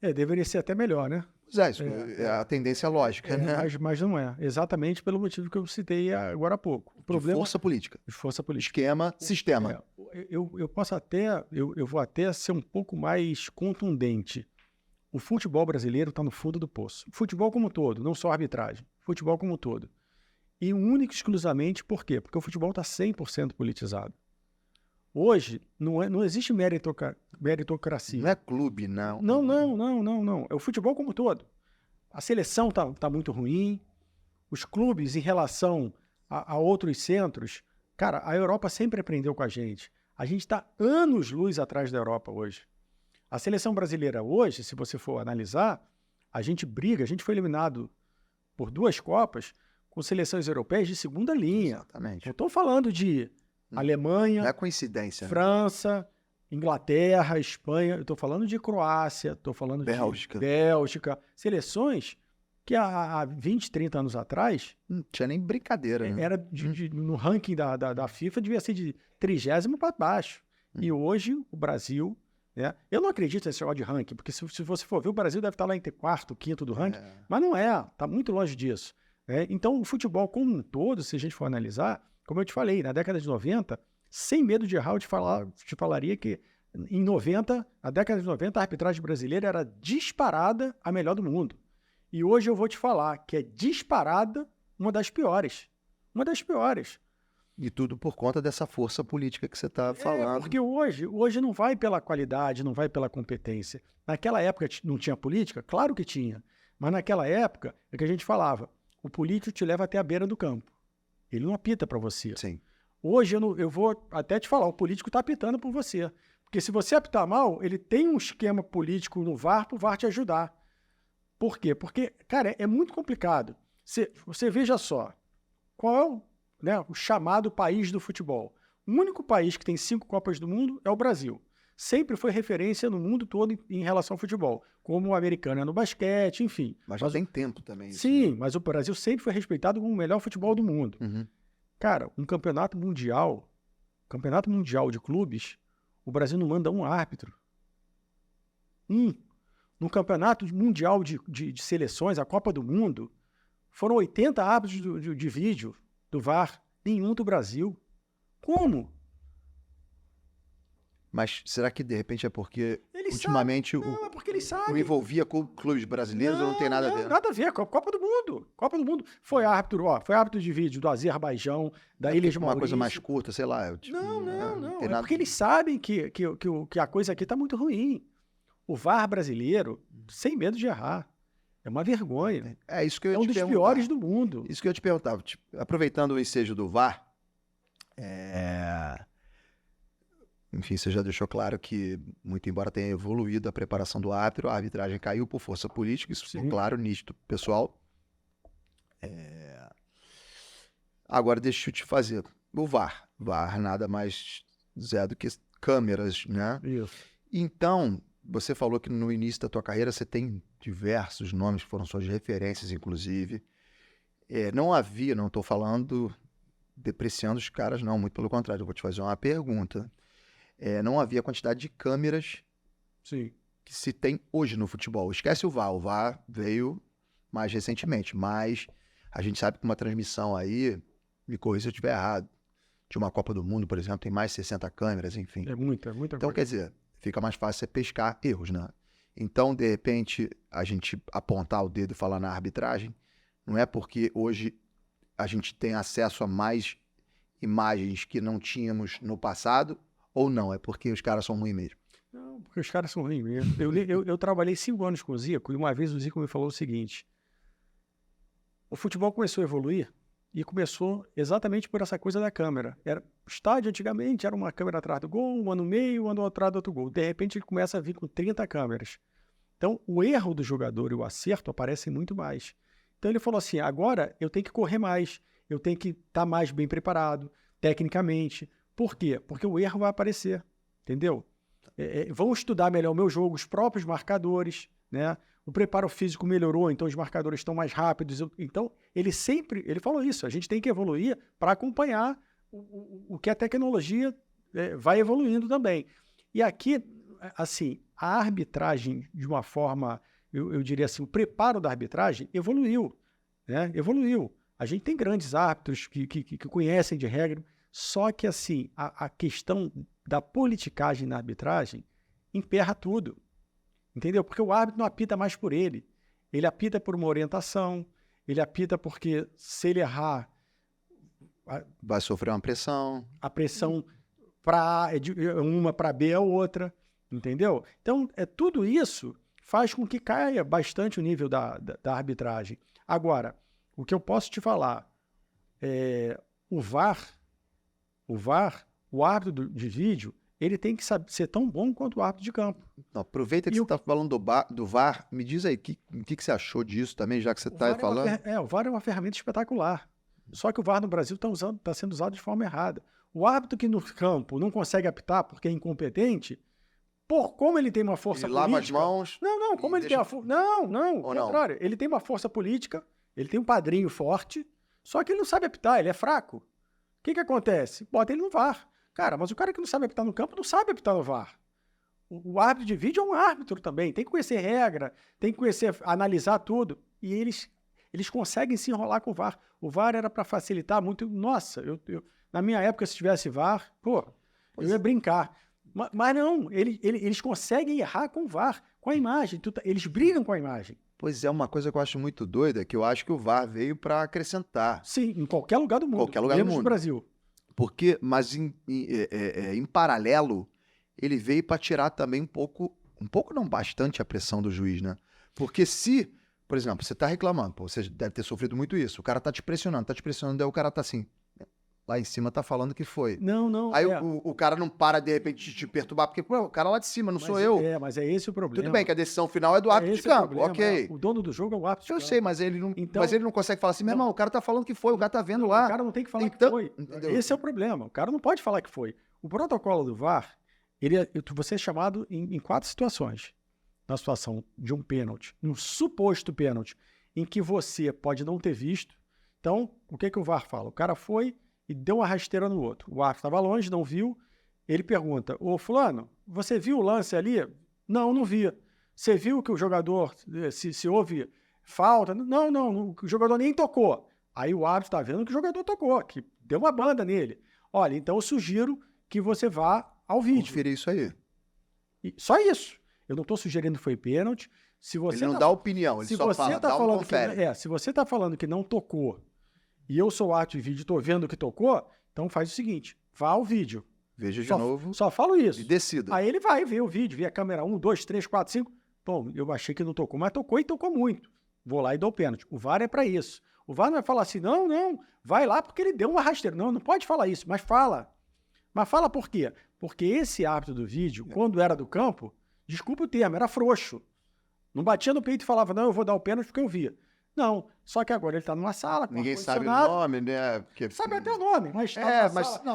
Deveria ser até melhor, né? Pois é, isso é a tendência lógica, né? Mas não é. Exatamente pelo motivo que eu citei agora há pouco. O problema... força política. De força política. Esquema, sistema. Eu posso até... Eu vou até ser um pouco mais contundente. O futebol brasileiro está no fundo do poço. O futebol como um todo, não só a arbitragem. Futebol como um todo. E único e exclusivamente por quê? Porque o futebol está 100% politizado. Hoje, não existe meritocracia. Não é clube, não. Não. É o futebol como um todo. A seleção tá muito ruim. Os clubes, em relação a outros centros... Cara, a Europa sempre aprendeu com a gente. A gente está anos-luz atrás da Europa hoje. A seleção brasileira hoje, se você for analisar, a gente foi eliminado por 2 Copas com seleções europeias de segunda linha. Exatamente. Não estou falando de Alemanha, não é coincidência, França, Inglaterra, Espanha, eu estou falando de Croácia, estou falando de Bélgica, seleções que há 20, 30 anos atrás... Não tinha nem brincadeira, né? Era no ranking da FIFA, devia ser de 30º para baixo. E hoje, o Brasil... né? Eu não acredito nesse negócio de ranking, porque se você for ver, o Brasil deve estar lá entre 4º, 5º do ranking, mas não é, está muito longe disso. Então, o futebol como um todo, se a gente for analisar, como eu te falei, na década de 90, sem medo de errar, eu te falaria que em 90, na década de 90, a arbitragem brasileira era disparada a melhor do mundo. E hoje eu vou te falar que é disparada uma das piores. Uma das piores. E tudo por conta dessa força política que você está falando. Porque hoje não vai pela qualidade, não vai pela competência. Naquela época não tinha política? Claro que tinha. Mas naquela época, é que a gente falava, o político te leva até a beira do campo. Ele não apita para você. Sim. Hoje eu vou até te falar, o político está apitando por você. Porque se você apitar mal, ele tem um esquema político no VAR para o VAR te ajudar. Por quê? Porque, cara, é muito complicado. Você veja só, qual é o chamado país do futebol? O único país que tem 5 Copas do Mundo é o Brasil. Sempre foi referência no mundo todo em relação ao futebol, como o americano é no basquete, enfim. Mas já tem tempo também. Sim, mas o Brasil sempre foi respeitado como o melhor futebol do mundo. Uhum. Cara, um campeonato mundial de clubes, o Brasil não manda um árbitro. No campeonato mundial de seleções, a Copa do Mundo, foram 80 árbitros de vídeo do VAR, nenhum do Brasil. Como? Mas será que de repente é porque ultimamente é porque eles sabem. o envolvia com clubes brasileiros ou não tem nada a ver? Nada a ver, Copa do Mundo. Copa do Mundo. Foi árbitro de vídeo do Azerbaijão, da Ilha de Maurício. Uma coisa mais curta, sei lá. Não. É porque eles sabem que a coisa aqui está muito ruim. O VAR brasileiro, sem medo de errar. É uma vergonha. É isso que eu ia te perguntar. É um dos piores do mundo. Isso que eu ia te perguntar. Aproveitando o ensejo do VAR, enfim, você já deixou claro que, muito embora tenha evoluído a preparação do árbitro, a arbitragem caiu por força política, isso ficou claro, nítido, pessoal. Agora, deixa eu te fazer. O VAR. VAR nada mais do que câmeras, né? Isso. Então, você falou que no início da tua carreira você tem diversos nomes que foram suas referências, inclusive. Não estou falando depreciando os caras, não, muito pelo contrário, eu vou te fazer uma pergunta. Não havia quantidade de câmeras Sim. que se tem hoje no futebol. Esquece o VAR veio mais recentemente, mas a gente sabe que uma transmissão aí, me corrija se eu estiver errado, de uma Copa do Mundo, por exemplo, tem mais de 60 câmeras, enfim. É muita então, quer dizer, fica mais fácil você pescar erros, né? Então, de repente, a gente apontar o dedo e falar na arbitragem, não é porque hoje a gente tem acesso a mais imagens que não tínhamos no passado, ou não, é porque os caras são ruins mesmo? Não, porque os caras são ruins mesmo. Eu trabalhei 5 anos com o Zico e uma vez o Zico me falou o seguinte: o futebol começou a evoluir e começou exatamente por essa coisa da câmera. O estádio antigamente era uma câmera atrás do gol, uma no meio, uma atrás do outro gol. De repente ele começa a vir com 30 câmeras. Então o erro do jogador e o acerto aparecem muito mais. Então ele falou assim, agora eu tenho que correr mais, eu tenho que estar mais bem preparado, tecnicamente. Por quê? Porque o erro vai aparecer, entendeu? Vão estudar melhor o meu jogo, os próprios marcadores, né? O preparo físico melhorou, então os marcadores estão mais rápidos. Então, ele falou isso, a gente tem que evoluir para acompanhar o que a tecnologia vai evoluindo também. E aqui, assim, a arbitragem, de uma forma, eu diria assim, o preparo da arbitragem evoluiu, né? Evoluiu. A gente tem grandes árbitros que conhecem de regra, só que, assim, a questão da politicagem na arbitragem emperra tudo. Entendeu? Porque o árbitro não apita mais por ele. Ele apita por uma orientação, ele apita porque se ele errar... Vai sofrer uma pressão. A pressão para A é de uma, para B é outra, entendeu? Então, tudo isso faz com que caia bastante o nível da arbitragem. Agora, o que eu posso te falar, o VAR, o árbitro de vídeo, ele tem que ser tão bom quanto o árbitro de campo. Não, aproveita que você está falando do VAR, me diz aí o que você achou disso também, já que você está falando. O VAR é uma ferramenta espetacular. Só que o VAR no Brasil está sendo usado de forma errada. O árbitro que no campo não consegue apitar porque é incompetente, como ele tem uma força política... Ele lava as mãos... Não, como ele tem a força... Não, ao contrário. Ele tem uma força política, ele tem um padrinho forte, só que ele não sabe apitar, ele é fraco. O que acontece? Bota ele no VAR. Cara, mas o cara que não sabe apitar no campo não sabe apitar no VAR. O árbitro de vídeo é um árbitro também, tem que conhecer regra, tem que conhecer, analisar tudo. E eles conseguem se enrolar com o VAR. O VAR era para facilitar muito. Nossa, na minha época, se tivesse VAR, eu ia brincar. Mas não, eles conseguem errar com o VAR, com a imagem. Eles brigam com a imagem. Pois é, uma coisa que eu acho muito doida, que eu acho que o VAR veio para acrescentar. Sim, em qualquer lugar do mundo. Qualquer lugar do mundo. No Brasil. Mas em paralelo, ele veio para tirar também um pouco não, bastante a pressão do juiz, né? Porque se, por exemplo, você tá reclamando, você deve ter sofrido muito isso, o cara tá te pressionando, daí o cara tá assim, lá em cima tá falando que foi. Não. Aí o cara não para de repente de te perturbar, porque o cara lá de cima, não sou eu. Mas é esse o problema. Tudo bem que a decisão final é do árbitro de campo, ok. O dono do jogo é o árbitro de campo. Eu sei, mas ele não consegue falar assim, meu irmão, o cara tá falando que foi, o cara tá vendo lá. O cara não tem que falar que foi. Entendeu? Esse é o problema, o cara não pode falar que foi. O protocolo do VAR, você é chamado em 4 situações. Na situação de um pênalti, um suposto pênalti, em que você pode não ter visto. Então, o que o VAR fala? O cara foi e deu uma rasteira no outro. O árbitro estava longe, não viu. Ele pergunta, ô fulano, você viu o lance ali? Não via. Você viu que o jogador, se houve falta? Não, o jogador nem tocou. Aí o árbitro está vendo que o jogador tocou, que deu uma banda nele. Olha, então eu sugiro que você vá ao vídeo. Conferir isso aí. Só isso. Eu não estou sugerindo que foi pênalti. Ele não dá opinião, ele só fala, dá um confere. Se você está falando que não tocou e eu sou o árbitro de vídeo e estou vendo que tocou, então faz o seguinte, vá ao vídeo. Veja de novo. Só falo isso. E decida. Aí ele vai ver o vídeo, ver a câmera 1, 2, 3, 4, 5. Bom, eu achei que não tocou, mas tocou e tocou muito. Vou lá e dou o pênalti. O VAR é para isso. O VAR não vai falar assim, não, vai lá porque ele deu uma rasteira. Não pode falar isso, mas fala. Mas fala por quê? Porque esse árbitro do vídeo, quando era do campo, desculpa o termo, era frouxo. Não batia no peito e falava, não, eu vou dar o pênalti porque eu via. Não, só que agora ele está numa sala com ninguém sabe o nome, né? Porque... Sabe até o nome, mas...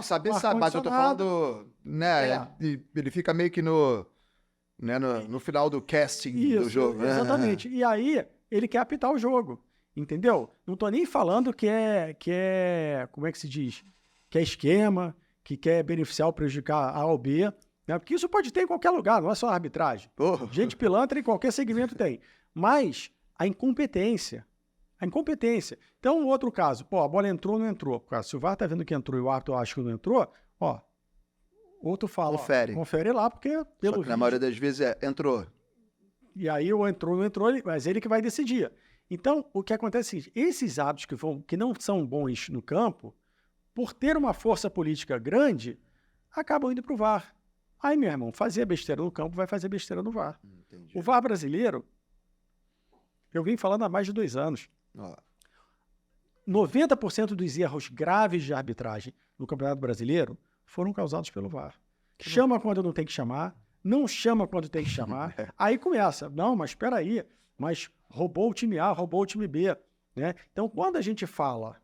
Saber sabe, mas eu tô falando, né, ele fica meio que no final do casting do jogo. Exatamente, e aí ele quer apitar o jogo, entendeu? Não tô nem falando que é, como é que se diz? Que é esquema, que quer beneficiar ou prejudicar A ou B, né? Porque isso pode ter em qualquer lugar, não é só a arbitragem. Gente pilantra em qualquer segmento tem, mas a incompetência. Então, outro caso, a bola entrou ou não entrou. Se o VAR tá vendo que entrou e o árbitro acha que não entrou, outro fala, confere lá, porque pelo vídeo... Na maioria das vezes entrou. E aí, ou entrou ou não entrou, mas ele que vai decidir. Então, o que acontece é o seguinte, esses árbitros que não são bons no campo, por ter uma força política grande, acabam indo para o VAR. Aí, meu irmão, fazer besteira no campo vai fazer besteira no VAR. Entendi. O VAR brasileiro, eu vim falando há mais de 2 anos. Ó, 90% dos erros graves de arbitragem no Campeonato Brasileiro foram causados pelo VAR. Chama quando não tem que chamar, não chama quando tem que chamar. Aí começa, não, mas espera aí, mas roubou o time A, roubou o time B, né? Então, quando a gente fala...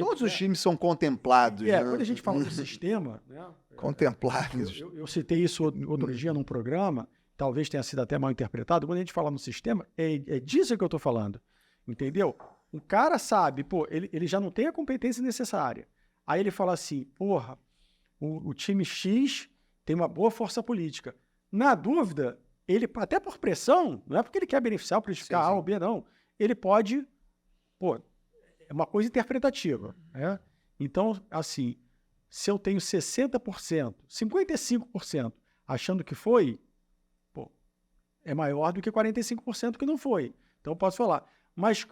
todos os times são contemplados, né? Quando a gente fala do sistema... Né, contemplados. eu citei isso outro dia num programa, talvez tenha sido até mal interpretado. Quando a gente fala no sistema, é disso que eu estou falando, entendeu? O cara sabe, pô, ele já não tem a competência necessária. Aí ele fala assim, porra, o time X tem uma boa força política. Na dúvida, ele, até por pressão, não é porque ele quer beneficiar ou prejudicar A ou B, não. Ele pode, pô, é uma coisa interpretativa, né? Então, assim, se eu tenho 60%, 55% achando que foi, pô, é maior do que 45% que não foi. Então, eu posso falar, mas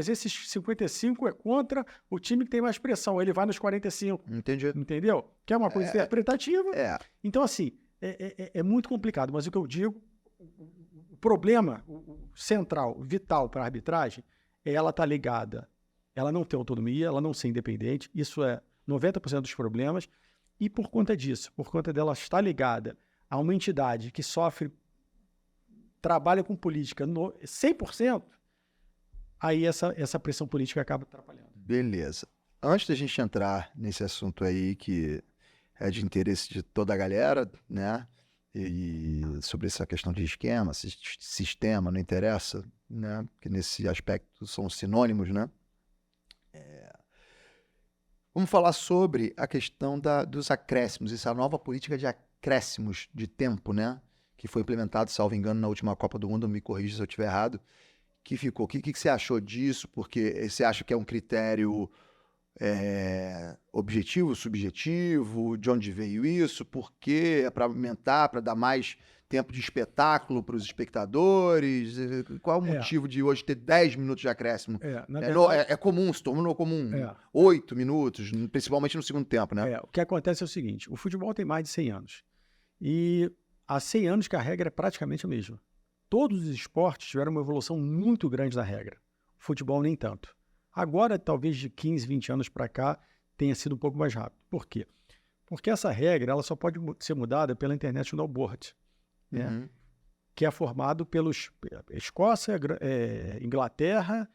esses 55% é contra o time que tem mais pressão, ele vai nos 45%. Entendi. Entendeu? Que é uma coisa interpretativa. Então, assim, é muito complicado, mas o que eu digo, o problema central, vital para a arbitragem, é ela estar ligada, ela não ter autonomia, ela não ser independente, isso é 90% dos problemas, e por conta disso, por conta dela estar ligada a uma entidade que trabalha com política 100%, aí essa pressão política acaba atrapalhando. Beleza. Antes da gente entrar nesse assunto aí que é de interesse de toda a galera, né? E sobre essa questão de esquema, sistema, não interessa, né? Porque nesse aspecto são sinônimos, né? Vamos falar sobre a questão dos acréscimos, essa nova política de acréscimos de tempo, né? Que foi implementado, salvo engano, na última Copa do Mundo, me corrija se eu estiver errado. Que ficou. O que você achou disso? Porque você acha que é um critério objetivo, subjetivo? De onde veio isso? Por quê? É para aumentar, para dar mais tempo de espetáculo para os espectadores? Qual é o motivo de hoje ter 10 minutos de acréscimo? É comum, se tornou comum. 8 minutos, principalmente no segundo tempo, né? O que acontece é o seguinte, o futebol tem mais de 100 anos. E há 100 anos que a regra é praticamente a mesma. Todos os esportes tiveram uma evolução muito grande na regra. O futebol nem tanto. Agora, talvez de 15, 20 anos para cá, tenha sido um pouco mais rápido. Por quê? Porque essa regra ela só pode ser mudada pela International Board, né? Que é formado pelos Escócia, Inglaterra,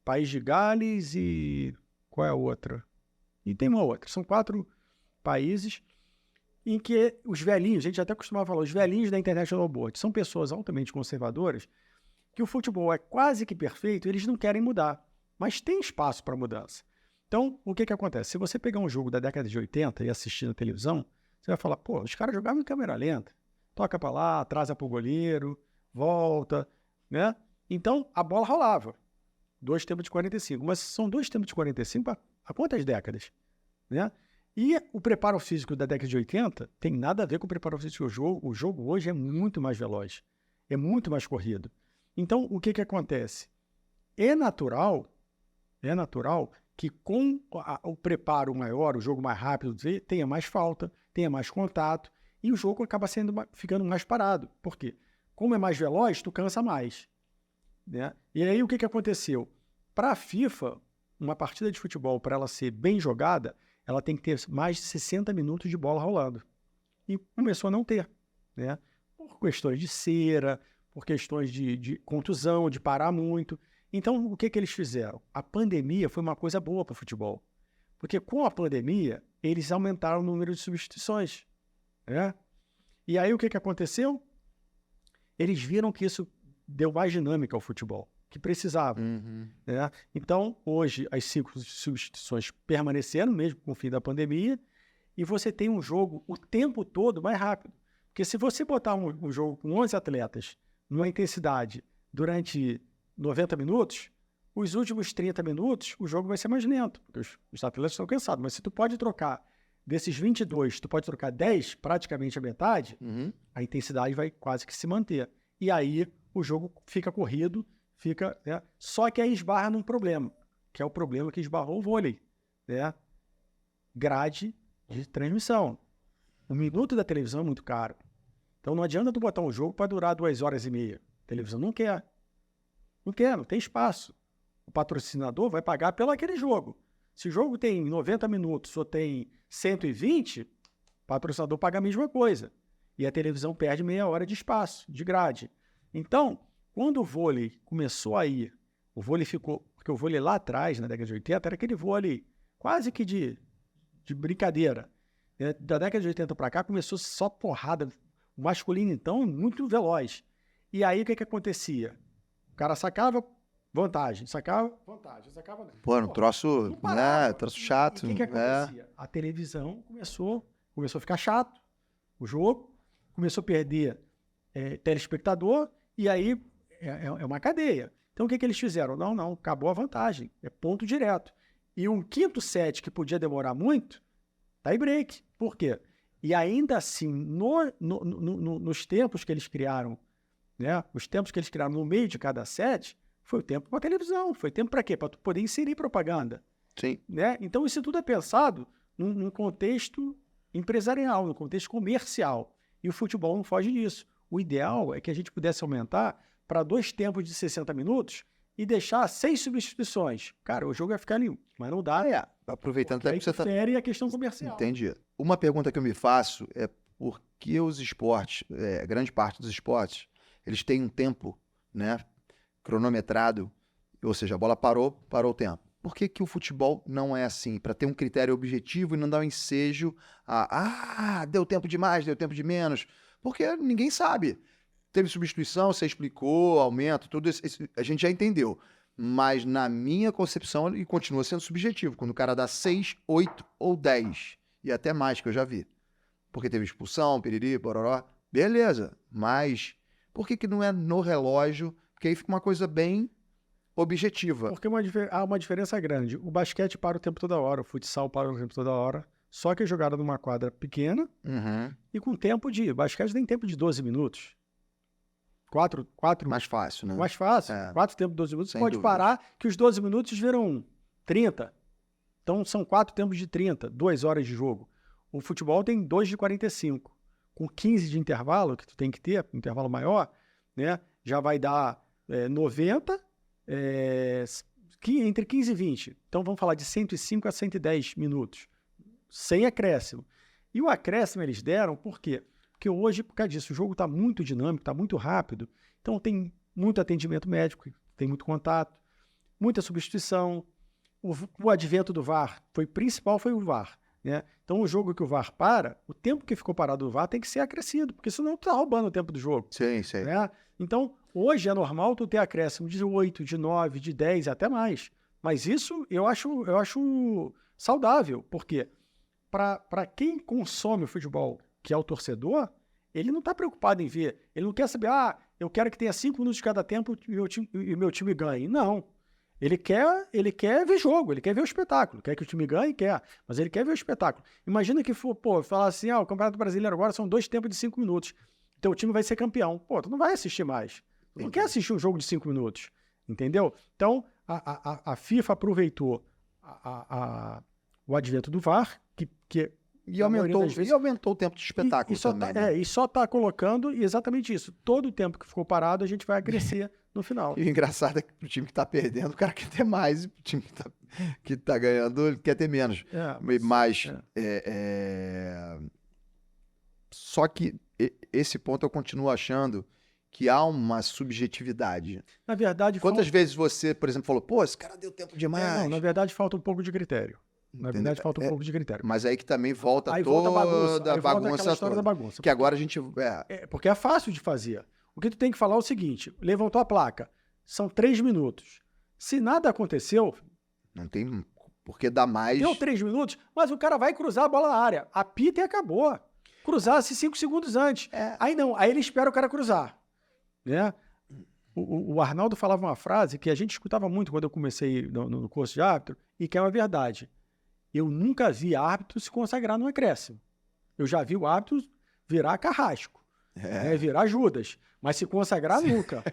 País de Gales e... qual é a outra? E tem uma outra. São 4 países em que os velhinhos, a gente até costumava falar, os velhinhos da International Board são pessoas altamente conservadoras, que o futebol é quase que perfeito, eles não querem mudar, mas tem espaço para mudança. Então, o que acontece? Se você pegar um jogo da década de 80 e assistir na televisão, você vai falar, pô, os caras jogavam em câmera lenta, toca para lá, atrasa para o goleiro, volta, né? Então, a bola rolava. 2 tempos de 45, mas são 2 tempos de 45 há quantas décadas, né? E o preparo físico da década de 80 tem nada a ver com o preparo físico do jogo. O jogo hoje é muito mais veloz, é muito mais corrido. Então, o que acontece? É natural que com o preparo maior, o jogo mais rápido, tenha mais falta, tenha mais contato, e o jogo acaba ficando mais parado. Por quê? Como é mais veloz, tu cansa mais, né? E aí, o que aconteceu? Para a FIFA, uma partida de futebol, para ela ser bem jogada, ela tem que ter mais de 60 minutos de bola rolando. E começou a não ter, né? Por questões de cera, por questões de contusão, de parar muito. Então, o que eles fizeram? A pandemia foi uma coisa boa para o futebol. Porque com a pandemia, eles aumentaram o número de substituições, né? E aí, o que aconteceu? Eles viram que isso deu mais dinâmica ao futebol, que precisava. Né? Então, hoje, as 5 substituições permaneceram, mesmo com o fim da pandemia, e você tem um jogo o tempo todo mais rápido. Porque se você botar um jogo com 11 atletas numa intensidade durante 90 minutos, os últimos 30 minutos, o jogo vai ser mais lento, porque os atletas estão cansados. Mas se tu pode trocar desses 22, tu pode trocar 10, praticamente a metade, a intensidade vai quase que se manter. E aí, o jogo fica corrido, né? Só que aí esbarra num problema, que é o problema que esbarrou o vôlei, né? Grade de transmissão. O minuto da televisão é muito caro. Então não adianta tu botar um jogo para durar 2 horas e meia. A televisão não quer. Não quer, não tem espaço. O patrocinador vai pagar pelo aquele jogo. Se o jogo tem 90 minutos ou tem 120, o patrocinador paga a mesma coisa. E a televisão perde meia hora de espaço, de grade. Então, quando o vôlei começou a ir, o vôlei ficou... Porque o vôlei lá atrás, na década de 80, era aquele vôlei quase que de brincadeira. Da década de 80 para cá, começou só porrada. O masculino, então, muito veloz. E aí, o que acontecia? O cara sacava vantagem, sacava vantagem, sacava... Pô, um troço, né? Troço chato. E o que acontecia? A televisão começou a ficar chato. O jogo começou a perder telespectador, e aí é uma cadeia. Então, o que eles fizeram? Não, acabou a vantagem. É ponto direto. E um quinto set que podia demorar muito, tie break. Por quê? E ainda assim, nos tempos que eles criaram, né? Os tempos que eles criaram no meio de cada set, foi o tempo para a televisão. Foi tempo para quê? Para tu poder inserir propaganda. Sim. Né? Então, isso tudo é pensado num contexto empresarial, num contexto comercial. E o futebol não foge disso. O ideal é que a gente pudesse aumentar para 2 tempos de 60 minutos e deixar 6 substituições. Cara, o jogo ia ficar limpo, mas não dá. Aproveitando até que você está... Aí a questão comercial. Entendi. Uma pergunta que eu me faço é por que os esportes, grande parte dos esportes, eles têm um tempo, né, cronometrado, ou seja, a bola parou o tempo. Por que o futebol não é assim? Para ter um critério objetivo e não dar um ensejo deu tempo de mais, deu tempo de menos. Porque ninguém sabe. Teve substituição, você explicou, aumento, tudo isso, a gente já entendeu. Mas na minha concepção, ele continua sendo subjetivo. Quando o cara dá 6, 8 ou 10, e até mais que eu já vi. Porque teve expulsão, piriri, bororó. Beleza, mas por que não é no relógio? Porque aí fica uma coisa bem objetiva. Porque há uma diferença grande. O basquete para o tempo toda hora, o futsal para o tempo toda hora. Só que é jogada numa quadra pequena e com tempo de... Basquete tem tempo de 12 minutos. 4 mais fácil, né? Mais fácil. 4 tempos de 12 minutos. Você pode dúvidas. parar que os 12 minutos viram 30. Então são 4 tempos de 30, 2 horas de jogo. O futebol tem 2 de 45. Com 15 de intervalo, que tu tem que ter, um intervalo maior, né? Já vai dar 90, entre 15 e 20. Então vamos falar de 105 a 110 minutos. Sem acréscimo. E o acréscimo eles deram, por quê? Porque hoje, por causa disso, o jogo está muito dinâmico, está muito rápido, então tem muito atendimento médico, tem muito contato, muita substituição. O advento do VAR foi o VAR. Né? Então o jogo que o VAR para, o tempo que ficou parado do VAR tem que ser acrescido, porque senão tu está roubando o tempo do jogo. Sim. Né? Então, hoje é normal tu ter acréscimo de 8, de 9, de 10, até mais. Mas isso eu acho saudável, porque para quem consome o futebol, que é o torcedor, ele não está preocupado em ver. Ele não quer saber, eu quero que tenha 5 minutos de cada tempo e meu time ganhe. Não. Ele quer ver jogo, ele quer ver o espetáculo. Quer que o time ganhe? Quer. Mas ele quer ver o espetáculo. Imagina que falar assim, o Campeonato Brasileiro agora são 2 tempos de 5 minutos. Teu time vai ser campeão. Tu não vai assistir mais. Tu não quer assistir um jogo de 5 minutos. Entendeu? Então, a FIFA aproveitou o advento do VAR, que E aumentou o tempo de espetáculo também. E só está colocando exatamente isso. Todo o tempo que ficou parado, a gente vai acrescer no final. E o engraçado é que pro time que está perdendo, o cara quer ter mais, e pro time que tá ganhando, ele quer ter menos. Só que esse ponto eu continuo achando que há uma subjetividade. Na verdade... Quantas vezes você, por exemplo, falou, esse cara deu tempo demais? Não, na verdade falta um pouco de critério. Pouco de critério. Mas aí que também volta toda a bagunça toda. Da bagunça. Que agora a gente... porque é fácil de fazer. O que tu tem que falar é o seguinte, levantou a placa, são 3 minutos. Se nada aconteceu... Não tem porque dá mais... Deu 3 minutos, mas o cara vai cruzar a bola na área. Apita e acabou. Cruzasse 5 segundos antes. Aí não, aí ele espera o cara cruzar. Né? O Arnaldo falava uma frase que a gente escutava muito quando eu comecei no curso de árbitro, e que é uma verdade. Eu nunca vi árbitro se consagrar no acréscimo. Eu já vi o árbitro virar carrasco, virar Judas, mas se consagrar nunca.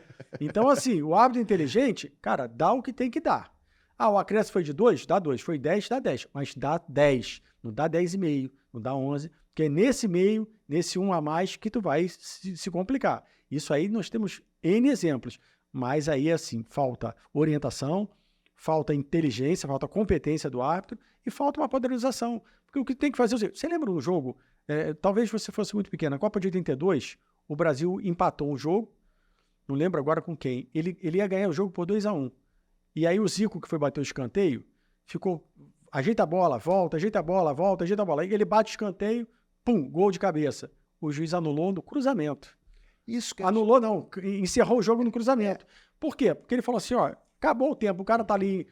Então, assim, o árbitro inteligente, cara, dá o que tem que dar. O acréscimo foi de 2? Dá 2. Foi 10? Dá 10. Mas dá 10. Não dá 10,5, não dá 11, Porque é nesse meio, nesse um a mais, que tu vai se complicar. Isso aí nós temos N exemplos. Mas aí, assim, falta orientação, falta inteligência, falta competência do árbitro e falta uma padronização. Porque o que tem que fazer... Você lembra um jogo, talvez você fosse muito pequeno, na Copa de 82, o Brasil empatou um jogo, não lembro agora com quem, ele ia ganhar o jogo por 2-1. E aí o Zico, que foi bater o escanteio, ficou, ajeita a bola, volta, ajeita a bola, volta, ajeita a bola. Aí ele bate o escanteio, pum, gol de cabeça. O juiz anulou no cruzamento. Isso que Anulou não, encerrou o jogo no cruzamento. Por quê? Porque ele falou assim, ó, acabou o tempo, o cara tá ali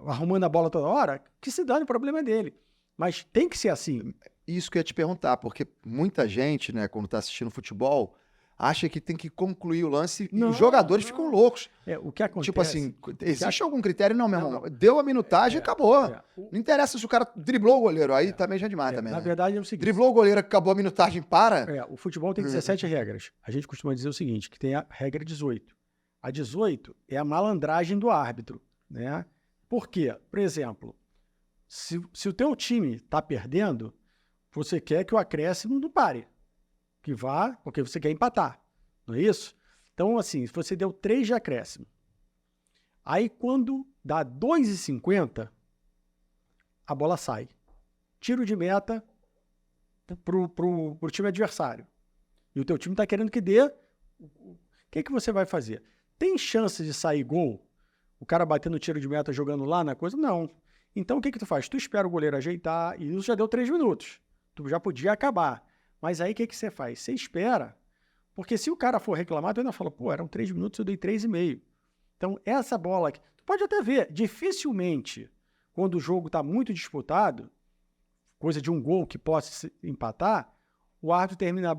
arrumando a bola toda hora, que se dane, o problema é dele. Mas tem que ser assim. Isso que eu ia te perguntar, porque muita gente, né, quando tá assistindo futebol, acha que tem que concluir o lance e os jogadores ficam loucos. O que acontece... Tipo assim, existe algum critério? Não, meu irmão. Deu a minutagem e acabou. Não interessa se o cara driblou o goleiro, aí também já é demais também. Na né? verdade é o seguinte... Driblou o goleiro, acabou a minutagem, para. O futebol tem 17 regras. A gente costuma dizer o seguinte, que tem a regra 18. A 18 é a malandragem do árbitro, né? Por quê? Por exemplo, se o teu time tá perdendo, você quer que o acréscimo não pare. Que vá, porque você quer empatar, não é isso? Então, assim, se você deu 3 de acréscimo, aí quando dá 2,50, a bola sai. Tiro de meta pro time adversário. E o teu time está querendo que dê. O que você vai fazer? Tem chance de sair gol? O cara batendo tiro de meta jogando lá na coisa? Não. Então, o que tu faz? Tu espera o goleiro ajeitar, e isso já deu 3 minutos. Tu já podia acabar. Mas aí o que você faz? Você espera, porque se o cara for reclamar, tu ainda fala, pô, eram 3 minutos, eu dei 3,5. Então, essa bola aqui, tu pode até ver, dificilmente, quando o jogo está muito disputado, coisa de um gol que possa empatar, o árbitro termina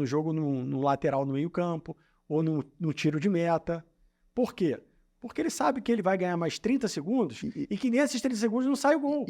o jogo no lateral no meio campo, ou no tiro de meta. Por quê? Porque ele sabe que ele vai ganhar mais 30 segundos e que nesses 30 segundos não sai o gol.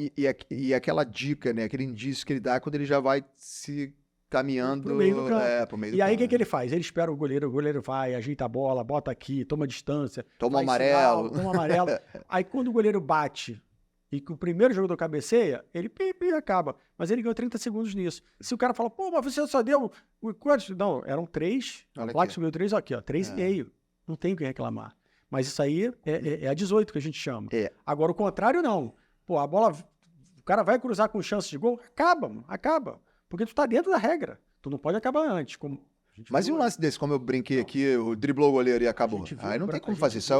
E aquela dica, né? Aquele indício que ele dá quando ele já vai se caminhando pro meio do campo. Pro meio do e aí o campo. que ele faz? Ele espera o goleiro vai, ajeita a bola, bota aqui, toma distância. Toma amarelo. Toma amarelo. Aí quando o goleiro bate e que o primeiro jogador cabeceia, ele acaba. Mas ele ganhou 30 segundos nisso. Se o cara fala, pô, mas você só deu... Quantos? Não, eram 3. A placa subiu 3, aqui, ó, 3,5. Não tem o que reclamar. Mas isso aí é a 18 que a gente chama. Agora, o contrário, não. Pô, a bola... O cara vai cruzar com chance de gol? Acaba. Porque tu tá dentro da regra. Tu não pode acabar antes. Mas e um lance desse, como eu brinquei aqui, o driblou o goleiro e acabou? Aí não tem como fazer isso.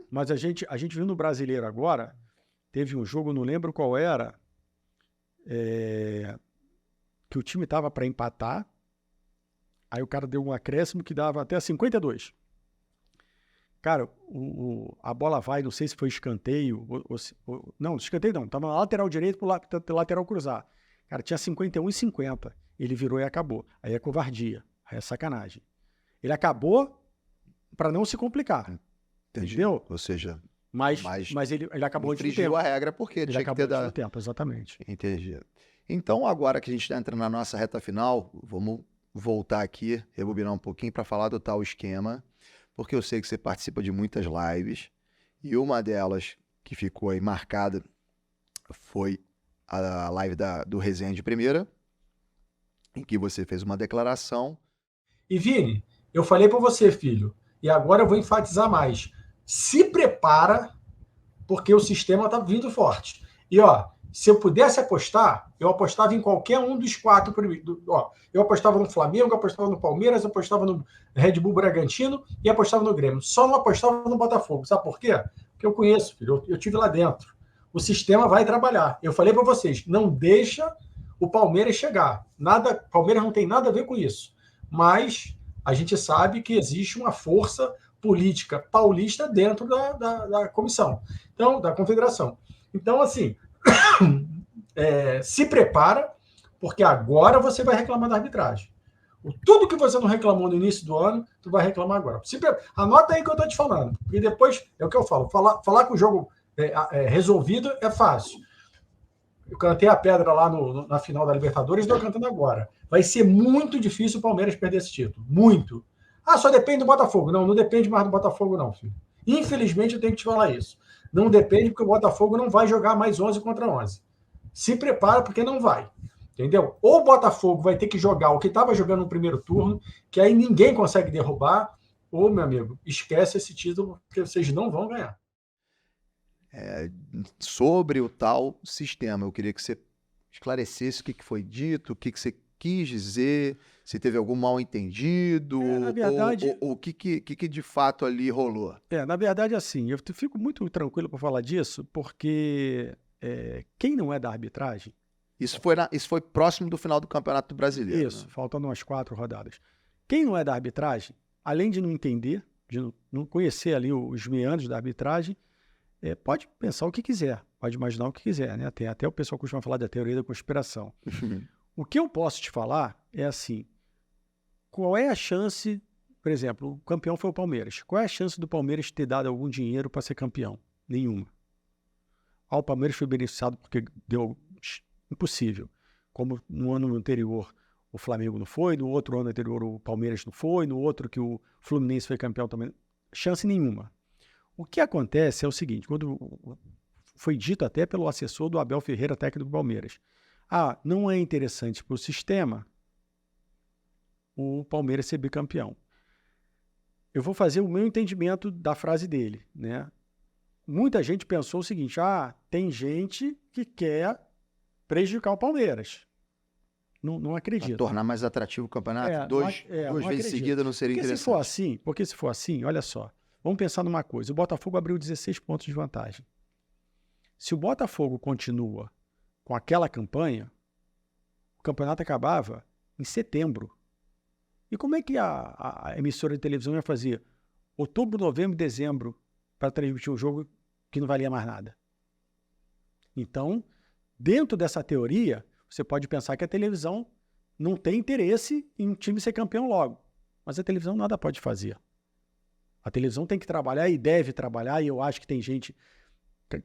Mas a gente viu no Brasileiro agora, teve um jogo, não lembro qual era, que o time tava para empatar, aí o cara deu um acréscimo que dava até 52. Cara, a bola vai, não sei se foi escanteio, não, escanteio não, tava na lateral direito pro lateral cruzar. Cara, tinha 51 e 50. Ele virou e acabou. Aí é covardia, aí é sacanagem. Ele acabou para não se complicar. Entendi. Entendeu? Ou seja... Mas ele acabou antes do tempo. a regra porque ele tinha que ter antes do tempo, exatamente. Entendi. Então, agora que a gente está entrando na nossa reta final, vamos voltar aqui, rebobinar um pouquinho para falar do tal esquema, porque eu sei que você participa de muitas lives, e uma delas que ficou aí marcada foi a live do Resenha de Primeira, em que você fez uma declaração. E Vini, eu falei para você, filho, e agora eu vou enfatizar mais. Se prepara, porque o sistema está vindo forte. E, se eu pudesse apostar, eu apostava em qualquer um dos 4 primeiros. Eu apostava no Flamengo, eu apostava no Palmeiras, eu apostava no Red Bull Bragantino e apostava no Grêmio. Só não apostava no Botafogo. Sabe por quê? Porque eu conheço, filho, eu tive lá dentro. O sistema vai trabalhar. Eu falei para vocês, não deixa o Palmeiras chegar. Palmeiras não tem nada a ver com isso. Mas a gente sabe que existe uma força política paulista dentro da comissão, então, da confederação. Então, assim, se prepara, porque agora você vai reclamar da arbitragem. Tudo que você não reclamou no início do ano, tu vai reclamar agora. Anota aí que eu estou te falando. E depois, é o que eu falo, falar que o jogo resolvido é fácil. Eu cantei a pedra lá na final da Libertadores e estou cantando agora. Vai ser muito difícil o Palmeiras perder esse título. Muito. Só depende do Botafogo. Não depende mais do Botafogo, não, filho. Infelizmente, eu tenho que te falar isso. Não depende, porque o Botafogo não vai jogar mais 11 contra 11. Se prepara porque não vai. Entendeu? Ou o Botafogo vai ter que jogar o que estava jogando no primeiro turno, que aí ninguém consegue derrubar, ou, meu amigo, esquece esse título, porque vocês não vão ganhar. Sobre o tal sistema, eu queria que você esclarecesse o que foi dito, o que você quis dizer, se teve algum mal entendido, Na verdade, ou o que de fato ali rolou. na verdade, assim, eu fico muito tranquilo para falar disso, porque quem não é da arbitragem, Isso foi próximo do final do Campeonato Brasileiro. isso, Né? faltando umas 4 rodadas. Quem não é da arbitragem, além de não entender, de não conhecer ali os meandros da arbitragem, pode pensar o que quiser, pode imaginar o que quiser, né? Tem até o pessoal costuma falar da teoria da conspiração. O que eu posso te falar é assim, qual é a chance, por exemplo, o campeão foi o Palmeiras, qual é a chance do Palmeiras ter dado algum dinheiro para ser campeão? Nenhuma. O Palmeiras foi beneficiado porque deu impossível, como no ano anterior o Flamengo não foi, no outro ano anterior o Palmeiras não foi, no outro que o Fluminense foi campeão também, chance nenhuma. O que acontece é o seguinte, quando foi dito até pelo assessor do Abel Ferreira, técnico do Palmeiras, não é interessante para o sistema o Palmeiras ser bicampeão. Eu vou fazer o meu entendimento da frase dele, né? Muita gente pensou o seguinte, tem gente que quer prejudicar o Palmeiras. Não acredito. Para tornar mais atrativo o campeonato? Duas vezes seguidas não seria interessante. Porque se for assim, olha só, vamos pensar numa coisa, o Botafogo abriu 16 pontos de vantagem. Se o Botafogo continua com aquela campanha, o campeonato acabava em setembro. E como é que a emissora de televisão ia fazer outubro, novembro e dezembro para transmitir um jogo que não valia mais nada? Então, dentro dessa teoria, você pode pensar que a televisão não tem interesse em um time ser campeão logo. Mas a televisão nada pode fazer. A televisão tem que trabalhar e deve trabalhar, e eu acho que tem gente,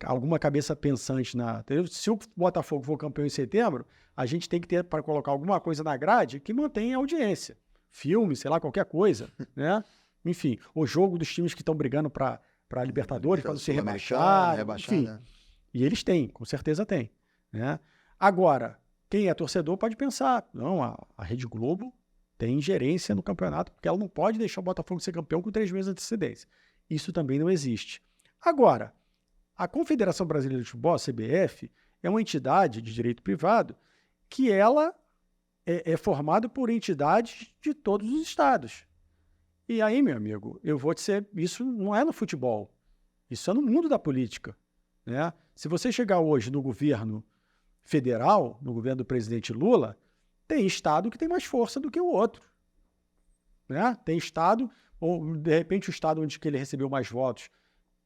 alguma cabeça pensante na... Se o Botafogo for campeão em setembro, a gente tem que ter para colocar alguma coisa na grade que mantenha a audiência. Filme, sei lá, qualquer coisa, né? Enfim, o jogo dos times que estão brigando para Libertadores, para não ser rebaixado, enfim. Né? E eles têm, com certeza têm, né? Agora, quem é torcedor pode pensar, não, a Rede Globo tem ingerência no campeonato, porque ela não pode deixar o Botafogo ser campeão com 3 meses de antecedência. Isso também não existe. Agora, a Confederação Brasileira de Futebol, a CBF, é uma entidade de direito privado que ela é formada por entidades de todos os estados. E aí, meu amigo, eu vou dizer, isso não é no futebol, isso é no mundo da política, né? Se você chegar hoje no governo federal, no governo do presidente Lula, tem estado que tem mais força do que o outro, né? Tem estado, ou de repente o estado onde que ele recebeu mais votos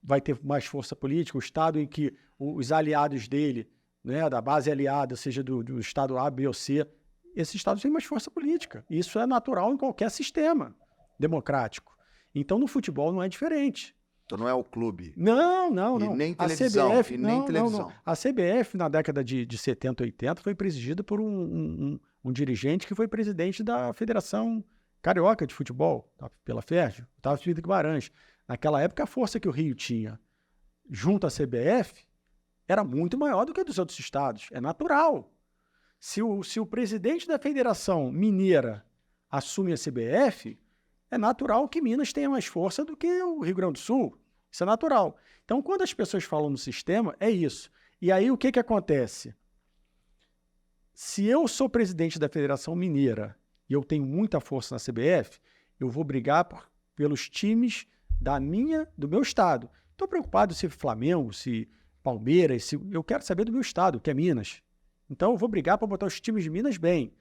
vai ter mais força política, o estado em que os aliados dele, né, da base aliada, seja do estado A, B ou C, esses estados têm mais força política. Isso é natural em qualquer sistema democrático. Então, no futebol não é diferente. Então não é o clube. Não. E nem televisão. A CBF, e nem televisão. Não. A CBF, na década de 70, 80, foi presidida por um dirigente que foi presidente da Federação Carioca de Futebol, pela FERJ, Otávio Filho Guimarães. Naquela época, a força que o Rio tinha junto à CBF era muito maior do que a dos outros estados. É natural. Se o presidente da Federação Mineira assume a CBF, é natural que Minas tenha mais força do que o Rio Grande do Sul. Isso é natural. Então, quando as pessoas falam no sistema, é isso. E aí, o que acontece? Se eu sou presidente da Federação Mineira e eu tenho muita força na CBF, eu vou brigar pelos times do meu estado. Estou preocupado se Flamengo, se Palmeiras, eu quero saber do meu estado, que é Minas. Então, eu vou brigar para botar os times de Minas bem,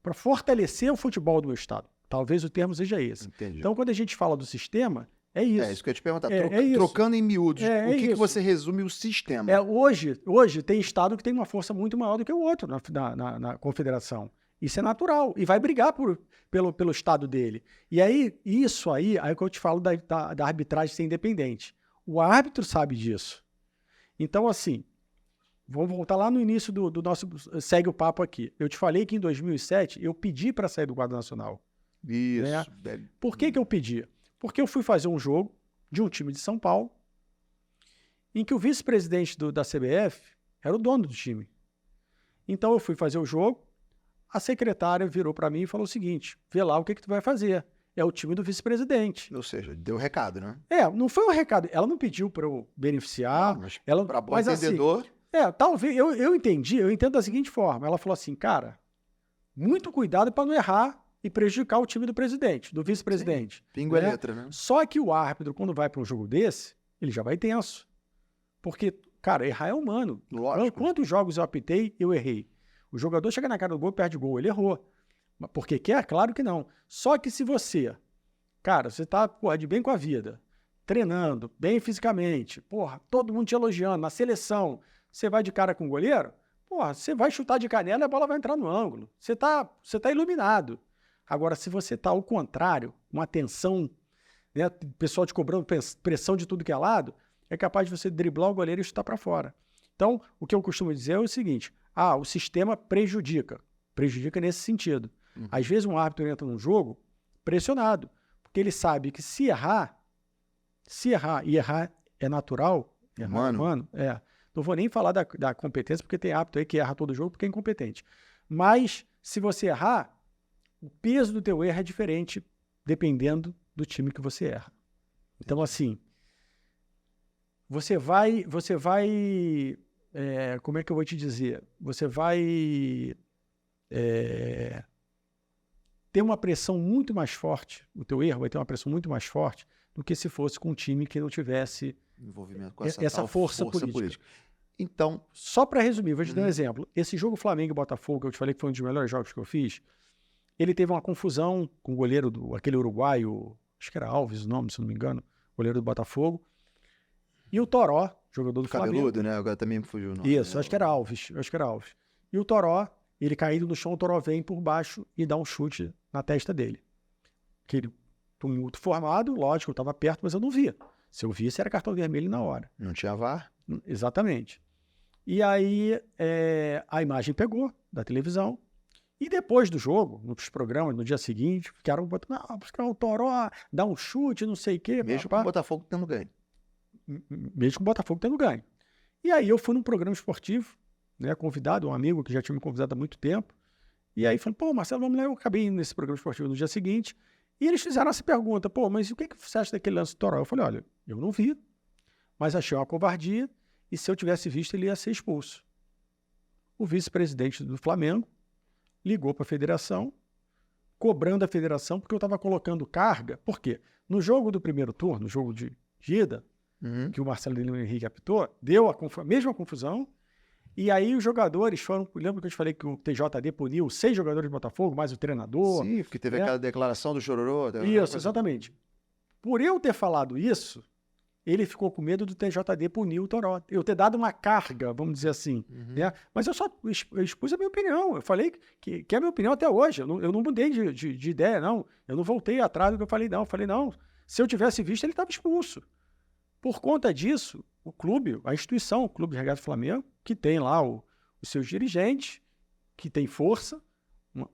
para fortalecer o futebol do meu estado. Talvez o termo seja esse. Entendi. Então, quando a gente fala do sistema, é isso. É isso que eu ia te perguntar. Isso. Trocando em miúdos, o que você resume o sistema? Hoje tem estado que tem uma força muito maior do que o outro na confederação. Isso é natural. E vai brigar pelo estado dele. E aí, isso aí é o que eu te falo da arbitragem ser independente. O árbitro sabe disso. Então, assim, vamos voltar lá no início do nosso... Segue o papo aqui. Eu te falei que em 2007 eu pedi para sair do quadro nacional. Isso. Né? Por que eu pedi? Porque eu fui fazer um jogo de um time de São Paulo em que o vice-presidente da CBF era o dono do time. Então eu fui fazer o jogo, a secretária virou para mim e falou o seguinte, vê lá o que tu vai fazer. É o time do vice-presidente. Ou seja, deu recado, né? Não foi um recado. Ela não pediu para eu beneficiar. Mas ela, para bom mas, entendedor... assim, talvez, eu entendi, eu entendo da seguinte forma. Ela falou assim, cara, muito cuidado para não errar e prejudicar o time do presidente, do vice-presidente. Pingo é letra, né? Só que o árbitro, quando vai para um jogo desse, ele já vai tenso. Porque, cara, errar é humano. Lógico. Quantos jogos eu apitei, eu errei. O jogador chega na cara do gol e perde gol, ele errou. Porque quer? Claro que não. Só que se você, cara, você tá, de bem com a vida, treinando, bem fisicamente, todo mundo te elogiando, na seleção, você vai de cara com o goleiro, você vai chutar de canela e a bola vai entrar no ângulo. Você tá iluminado. Agora, se você tá ao contrário, uma tensão, né, o pessoal te cobrando pressão de tudo que é lado, é capaz de você driblar o goleiro e chutar para fora. Então, o que eu costumo dizer é o seguinte, o sistema prejudica nesse sentido. Às vezes um árbitro entra num jogo pressionado, porque ele sabe que se errar, e errar é natural, humano, não vou nem falar da competência, porque tem árbitro aí que erra todo jogo porque é incompetente. Mas, se você errar, o peso do teu erro é diferente dependendo do time que você erra. Então, assim, você vai como é que eu vou te dizer? Você vai ter uma pressão muito mais forte, o teu erro vai ter uma pressão muito mais forte do que se fosse com um time que não tivesse envolvimento com essa força política. Então, só para resumir, vou te dar um exemplo. Esse jogo Flamengo e Botafogo, que eu te falei que foi um dos melhores jogos que eu fiz, ele teve uma confusão com o goleiro aquele uruguaio, acho que era Alves o nome, se não me engano, goleiro do Botafogo, e o Toró, jogador do Flamengo. Cabeludo, né? Agora também me fugiu o nome. Isso, acho que era Alves. E o Toró, ele caído no chão, o Toró vem por baixo e dá um chute na testa dele. Aquele tumulto formado, lógico, eu estava perto, mas eu não via. Se eu visse, era cartão vermelho na hora. Não tinha VAR? Exatamente. E aí, a imagem pegou da televisão. E depois do jogo, nos programas, no dia seguinte, ficaram botando, porque o Toró dá um chute, não sei o quê. Mesmo com o Botafogo tendo ganho. Mesmo com o Botafogo tendo ganho. E aí eu fui num programa esportivo, né, convidado, um amigo que já tinha me convidado há muito tempo, e aí falei, Marcelo, vamos lá, eu acabei indo nesse programa esportivo no dia seguinte, e eles fizeram essa pergunta, mas o que você acha daquele lance do Toró? Eu falei, olha, eu não vi, mas achei uma covardia, e se eu tivesse visto, ele ia ser expulso. O vice-presidente do Flamengo ligou para a federação, cobrando a federação, porque eu estava colocando carga, por quê? No jogo do primeiro turno, no jogo de ida, que o Marcelo Henrique apitou, deu a mesma confusão, e aí os jogadores foram, lembra que eu te falei que o TJD puniu 6 jogadores do Botafogo, mais o treinador? Sim, porque teve aquela declaração do Chororô. Isso, exatamente. Por eu ter falado isso, ele ficou com medo do TJD punir o Toró. Eu ter dado uma carga, vamos dizer assim. Né? Mas eu só expus a minha opinião. Eu falei que é a minha opinião até hoje. Eu não mudei de ideia, não. Eu não voltei atrás do que eu falei, não. Eu falei, não, se eu tivesse visto, ele estava expulso. Por conta disso, o clube, a instituição, o Clube de Regata Flamengo, que tem lá os seus dirigentes, que tem força,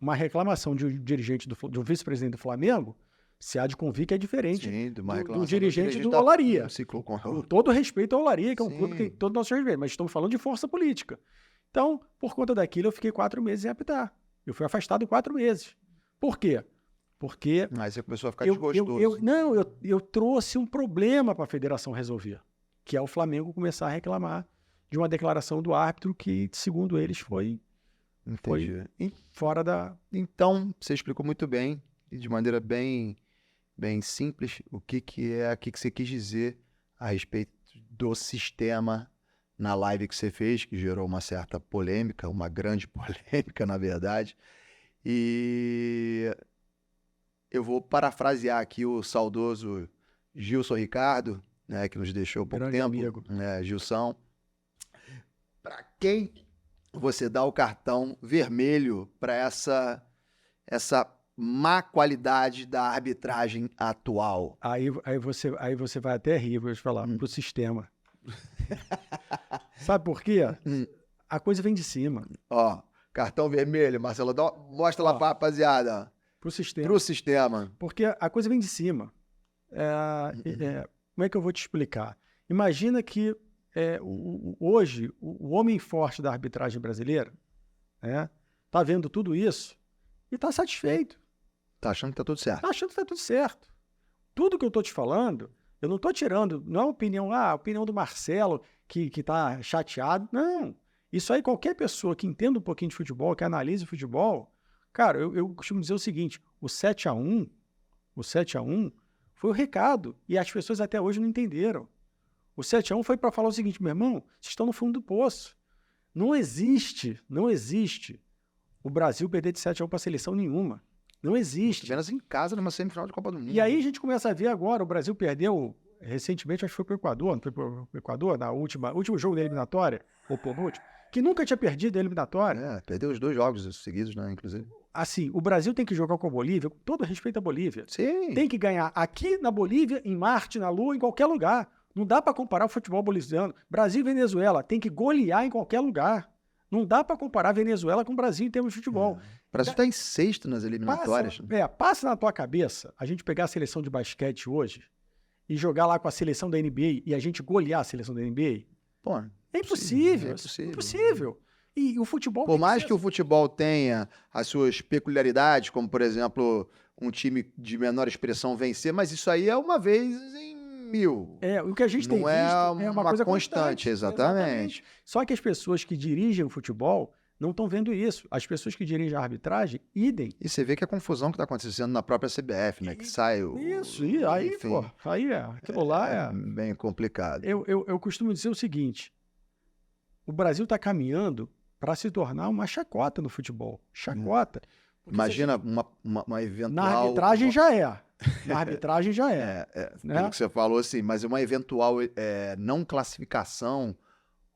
uma reclamação de um dirigente, de um vice-presidente do Flamengo, se há de convir que é diferente do dirigente do Olaria. Com todo respeito ao Olaria, que é um clube que tem todo o nosso respeito, mas estamos falando de força política. Então, por conta daquilo, eu fiquei 4 meses sem apitar. Eu fui afastado 4 meses. Por quê? Porque... Mas você começou a ficar desgostoso. Eu trouxe um problema para a federação resolver, que é o Flamengo começar a reclamar de uma declaração do árbitro que, segundo eles, foi fora da... Então, você explicou muito bem, e de maneira bem simples, o que você quis dizer a respeito do sistema na live que você fez, que gerou uma certa polêmica, uma grande polêmica, na verdade. E eu vou parafrasear aqui o saudoso Gilson Ricardo, né, que nos deixou há pouco grande tempo. Amigo. Gilson. Para quem você dá o cartão vermelho para essa má qualidade da arbitragem atual? Aí você vai até rir, vou te falar, pro sistema. Sabe por quê? A coisa vem de cima. Ó, cartão vermelho, Marcelo, mostra lá pra rapaziada. Pro sistema. Pro sistema. Porque a coisa vem de cima. Como é que eu vou te explicar? Imagina que hoje o homem forte da arbitragem brasileira né? Tá vendo tudo isso e tá satisfeito. Tá achando que tá tudo certo. Tá achando que tá tudo certo. Tudo que eu tô te falando, eu não tô tirando, não é uma opinião, a opinião do Marcelo que tá chateado. Não. Isso aí, qualquer pessoa que entenda um pouquinho de futebol, que analise futebol, cara, eu costumo dizer o seguinte, o 7-1 foi o recado, e as pessoas até hoje não entenderam. O 7-1 foi para falar o seguinte, meu irmão, vocês estão no fundo do poço. Não existe o Brasil perder de 7-1 para seleção nenhuma. Não existe. Apenas em casa, numa semifinal de Copa do Mundo. E aí a gente começa a ver agora, o Brasil perdeu recentemente, acho que foi para o Equador, não foi para o Equador, na último jogo da eliminatória, ou por último, que nunca tinha perdido a eliminatória. Perdeu os 2 jogos seguidos, né, inclusive. Assim, o Brasil tem que jogar com a Bolívia, com todo respeito à Bolívia. Sim. Tem que ganhar aqui na Bolívia, em Marte, na Lua, em qualquer lugar. Não dá para comparar o futebol boliviano. Brasil e Venezuela tem que golear em qualquer lugar. Não dá para comparar Venezuela com o Brasil em termos de futebol. O Brasil está em sexto nas eliminatórias. Passa na tua cabeça a gente pegar a seleção de basquete hoje e jogar lá com a seleção da NBA e a gente golear a seleção da NBA. Pô, é impossível. É impossível. E o futebol... Por mais que o futebol tenha as suas peculiaridades, como, por exemplo, um time de menor expressão vencer, mas isso aí é uma vez em 1000. O que a gente tem visto é uma coisa constante. Exatamente. Só que as pessoas que dirigem o futebol não estão vendo isso. As pessoas que dirigem a arbitragem, idem. E você vê que a confusão que está acontecendo na própria CBF, né? Que sai o... Isso, e aí, enfim, pô, aí aquilo lá é... bem complicado. Eu costumo dizer o seguinte, o Brasil está caminhando para se tornar uma chacota no futebol. Chacota. Imagina uma eventual... Na arbitragem já é. Na arbitragem já é. Né? Pelo que você falou, assim, mas uma eventual não classificação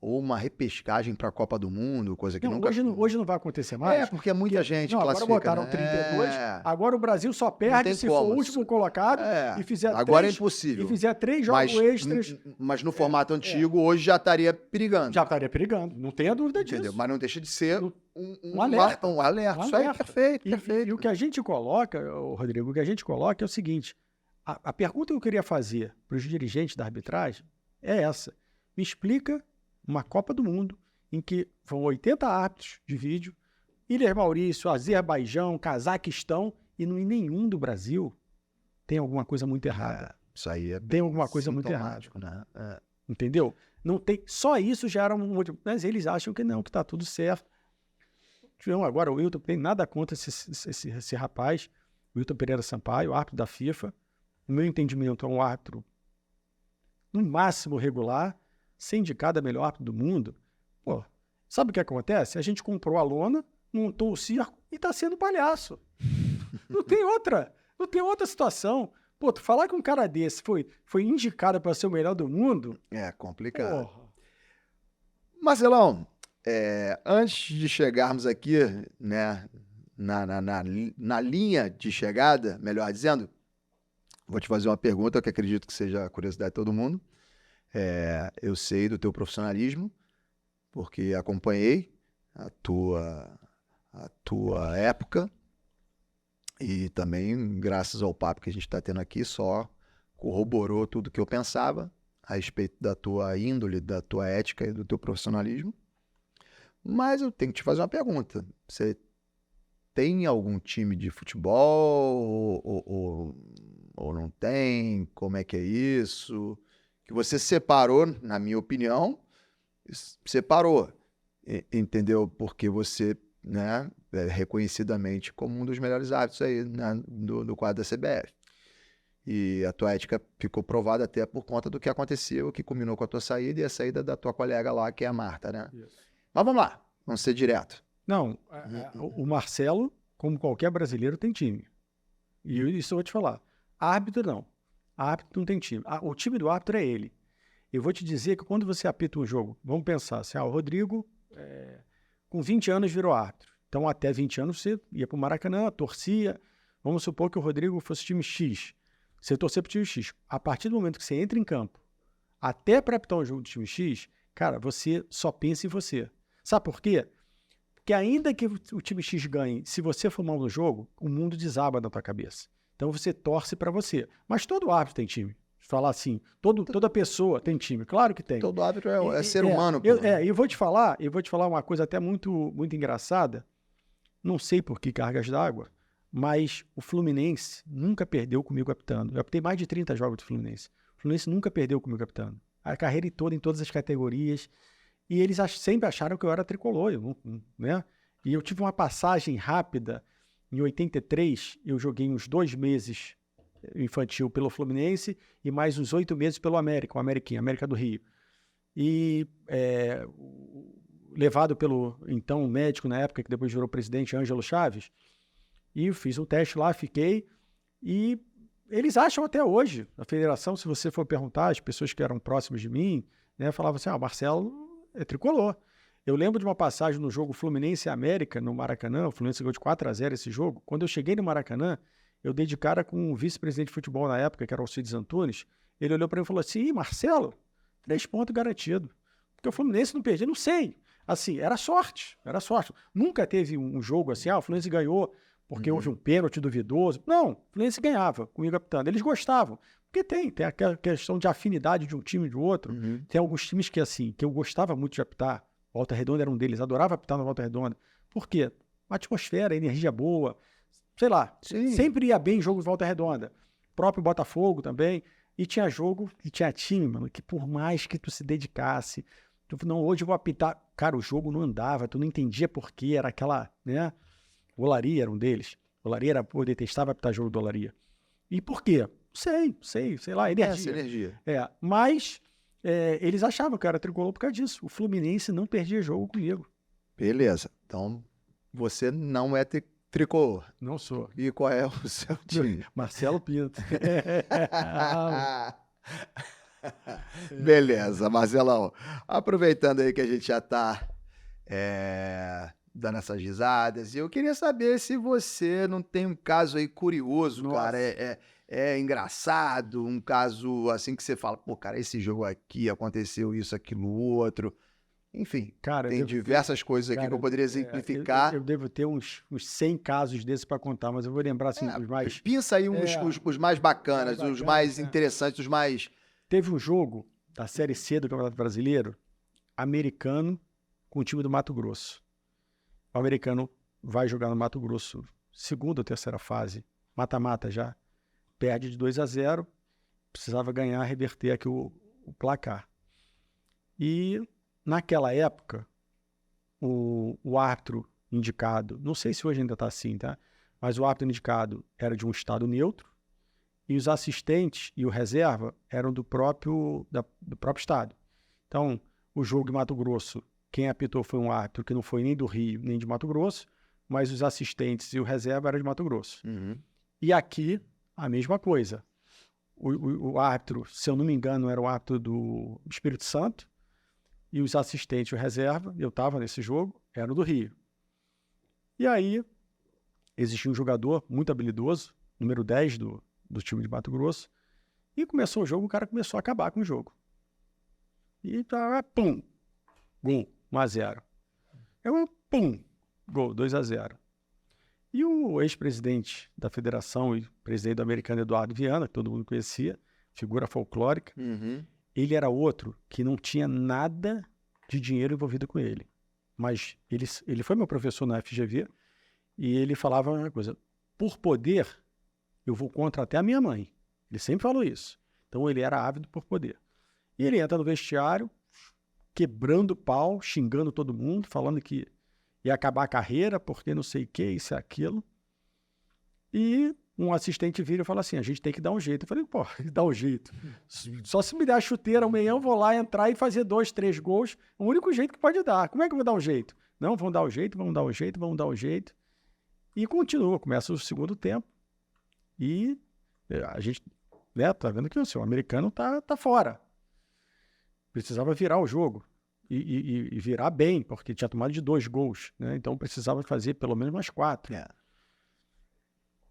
ou uma repescagem para a Copa do Mundo, coisa que nunca... Hoje não vai acontecer mais. Porque é muita gente classifica. Agora botaram 32, agora o Brasil só perde se for o último colocado e fizer agora é impossível. E fizer 3 jogos extras. Mas no formato antigo, hoje já estaria perigando. Já estaria perigando, não tenha dúvida disso. Entendeu? Mas não deixa de ser um alerta. Um alerta. Isso aí é perfeito, perfeito. E o que a gente coloca, Rodrigo, o que a gente coloca é o seguinte, a pergunta que eu queria fazer para os dirigentes da arbitragem é essa. Me explica uma Copa do Mundo em que vão 80 árbitros de vídeo, Ilhas Maurício, Azerbaijão, Cazaquistão, e em nenhum do Brasil tem alguma coisa muito errada. Isso aí tem alguma coisa muito errada. Né? Entendeu? Não tem, só isso já era um... Mas eles acham que não, que está tudo certo. Agora o Wilton tem nada contra esse rapaz, Wilton Pereira Sampaio, árbitro da FIFA. No meu entendimento, é um árbitro no máximo regular, ser indicado a melhor árbitro do mundo. Pô, sabe o que acontece? A gente comprou a lona, montou o circo e está sendo palhaço. Não tem outra situação. Pô, tu falar que um cara desse foi indicado para ser o melhor do mundo... É complicado. Porra. Marcelão, antes de chegarmos aqui, né, na linha de chegada, melhor dizendo, vou te fazer uma pergunta que acredito que seja a curiosidade de todo mundo. Eu sei do teu profissionalismo, porque acompanhei a tua época e também, graças ao papo que a gente está tendo aqui, só corroborou tudo que eu pensava a respeito da tua índole, da tua ética e do teu profissionalismo. Mas eu tenho que te fazer uma pergunta. Você tem algum time de futebol ou não tem? Como é que é isso? Que você separou, na minha opinião, separou, entendeu? Porque você, né, é reconhecidamente como um dos melhores árbitros aí, né, do quadro da CBF. E a tua ética ficou provada até por conta do que aconteceu, que culminou com a tua saída e a saída da tua colega lá, que é a Marta, né? Isso. Mas vamos lá, vamos ser direto. Não, o Marcelo, como qualquer brasileiro, tem time. E isso eu vou te falar. Árbitro não. Árbitro não tem time. O time do árbitro é ele. Eu vou te dizer que quando você apita um jogo, vamos pensar assim, o Rodrigo, com 20 anos, virou árbitro. Então, até 20 anos, você ia para o Maracanã, torcia. Vamos supor que o Rodrigo fosse time X. Você torcer para o time X. A partir do momento que você entra em campo, até para apitar um jogo do time X, cara, você só pensa em você. Sabe por quê? Porque ainda que o time X ganhe, se você for mal no jogo, o mundo desaba na tua cabeça. Então, você torce para você. Mas todo árbitro tem time. Falar assim, toda pessoa tem time, claro que tem. Todo árbitro é ser humano. Pô. E eu vou te falar uma coisa até muito, muito engraçada. Não sei por que cargas d'água, mas o Fluminense nunca perdeu comigo apitando. Eu apitei mais de 30 jogos do Fluminense. O Fluminense nunca perdeu comigo apitando. A carreira toda, em todas as categorias. E eles sempre acharam que eu era tricolor, né? E eu tive uma passagem rápida. Em 83, eu joguei uns 2 meses infantil pelo Fluminense e mais uns 8 meses pelo América, o Ameriquinho, América do Rio. E levado pelo, então, médico na época, que depois virou presidente, Ângelo Chaves, e eu fiz um teste lá, fiquei, e eles acham até hoje, a federação, se você for perguntar, as pessoas que eram próximas de mim, né, falavam assim, o Marcelo é tricolor. Eu lembro de uma passagem no jogo Fluminense e América, no Maracanã, o Fluminense ganhou de 4-0 esse jogo. Quando eu cheguei no Maracanã, eu dei de cara com o vice-presidente de futebol na época, que era o Alcides Antunes. Ele olhou para mim e falou assim, Marcelo, 3 pontos garantido. Porque o Fluminense não perdia, não sei. Assim, era sorte. Nunca teve um jogo assim, o Fluminense ganhou porque houve um pênalti duvidoso. Não, o Fluminense ganhava comigo apitando. Eles gostavam. Porque tem aquela questão de afinidade de um time e do outro. Tem alguns times que eu gostava muito de apitar. Volta Redonda era um deles, adorava apitar na Volta Redonda. Por quê? Uma atmosfera, energia boa, sei lá, sempre ia bem em jogo de Volta Redonda. O próprio Botafogo também. E tinha jogo, e tinha time, mano, que por mais que tu se dedicasse, não, hoje eu vou apitar. Cara, o jogo não andava, tu não entendia por quê, era aquela, né? O Olaria era um deles. O Olaria eu detestava apitar jogo do Olaria. E por quê? Sei lá, energia. Mas eles achavam que eu era tricolor por causa disso. O Fluminense não perdia jogo comigo. Beleza. Então, você não é tricolor. Não sou. E qual é o seu time? Marcelo Pinto. Beleza, Marcelão. Aproveitando aí que a gente já tá dando essas risadas, eu queria saber se você não tem um caso aí curioso, Nossa. cara. É engraçado, um caso assim que você fala, pô, cara, esse jogo aqui aconteceu isso, aquilo, outro. Enfim, cara, tem diversas coisas aqui que eu poderia exemplificar. Eu devo ter uns 100 casos desses para contar, mas eu vou lembrar assim, os mais... Pinça aí os mais bacanas, os mais interessantes, os mais... Teve um jogo da Série C do Campeonato Brasileiro, americano, com o time do Mato Grosso. O americano vai jogar no Mato Grosso, segunda ou terceira fase, mata-mata já, perde de 2-0, precisava ganhar, reverter aqui o placar. E naquela época, o árbitro indicado, não sei se hoje ainda está assim, tá? Mas o árbitro indicado era de um estado neutro e os assistentes e o reserva eram do próprio estado. Então, o jogo de Mato Grosso, quem apitou foi um árbitro que não foi nem do Rio, nem de Mato Grosso, mas os assistentes e o reserva eram de Mato Grosso. E aqui, a mesma coisa. O árbitro, se eu não me engano, era o árbitro do Espírito Santo, e os assistentes e o reserva, eu estava nesse jogo, eram do Rio. E aí, existia um jogador muito habilidoso, número 10 do time de Mato Grosso, e começou o jogo, o cara começou a acabar com o jogo. E pum, gol, 1-0. Pum, gol, 2-0. E o ex-presidente da federação e presidente do americano, Eduardo Viana, que todo mundo conhecia, figura folclórica, ele era outro que não tinha nada de dinheiro envolvido com ele. Mas ele foi meu professor na FGV e ele falava uma coisa, por poder, eu vou contra até a minha mãe. Ele sempre falou isso. Então ele era ávido por poder. E ele entra no vestiário, quebrando pau, xingando todo mundo, falando que ia acabar a carreira, porque não sei o que, isso e aquilo. E um assistente vira e fala assim, a gente tem que dar um jeito. Eu falei, pô, dá um jeito. Só se me der a chuteira amanhã, eu vou lá entrar e fazer 2, 3 gols. O único jeito que pode dar. Como é que eu vou dar um jeito? Não, vamos dar um jeito. E continua, começa o segundo tempo. E a gente, né, tá vendo que o seu americano tá fora. Precisava virar o jogo. E virar bem, porque tinha tomado de 2 gols, né? Então precisava fazer pelo menos mais 4.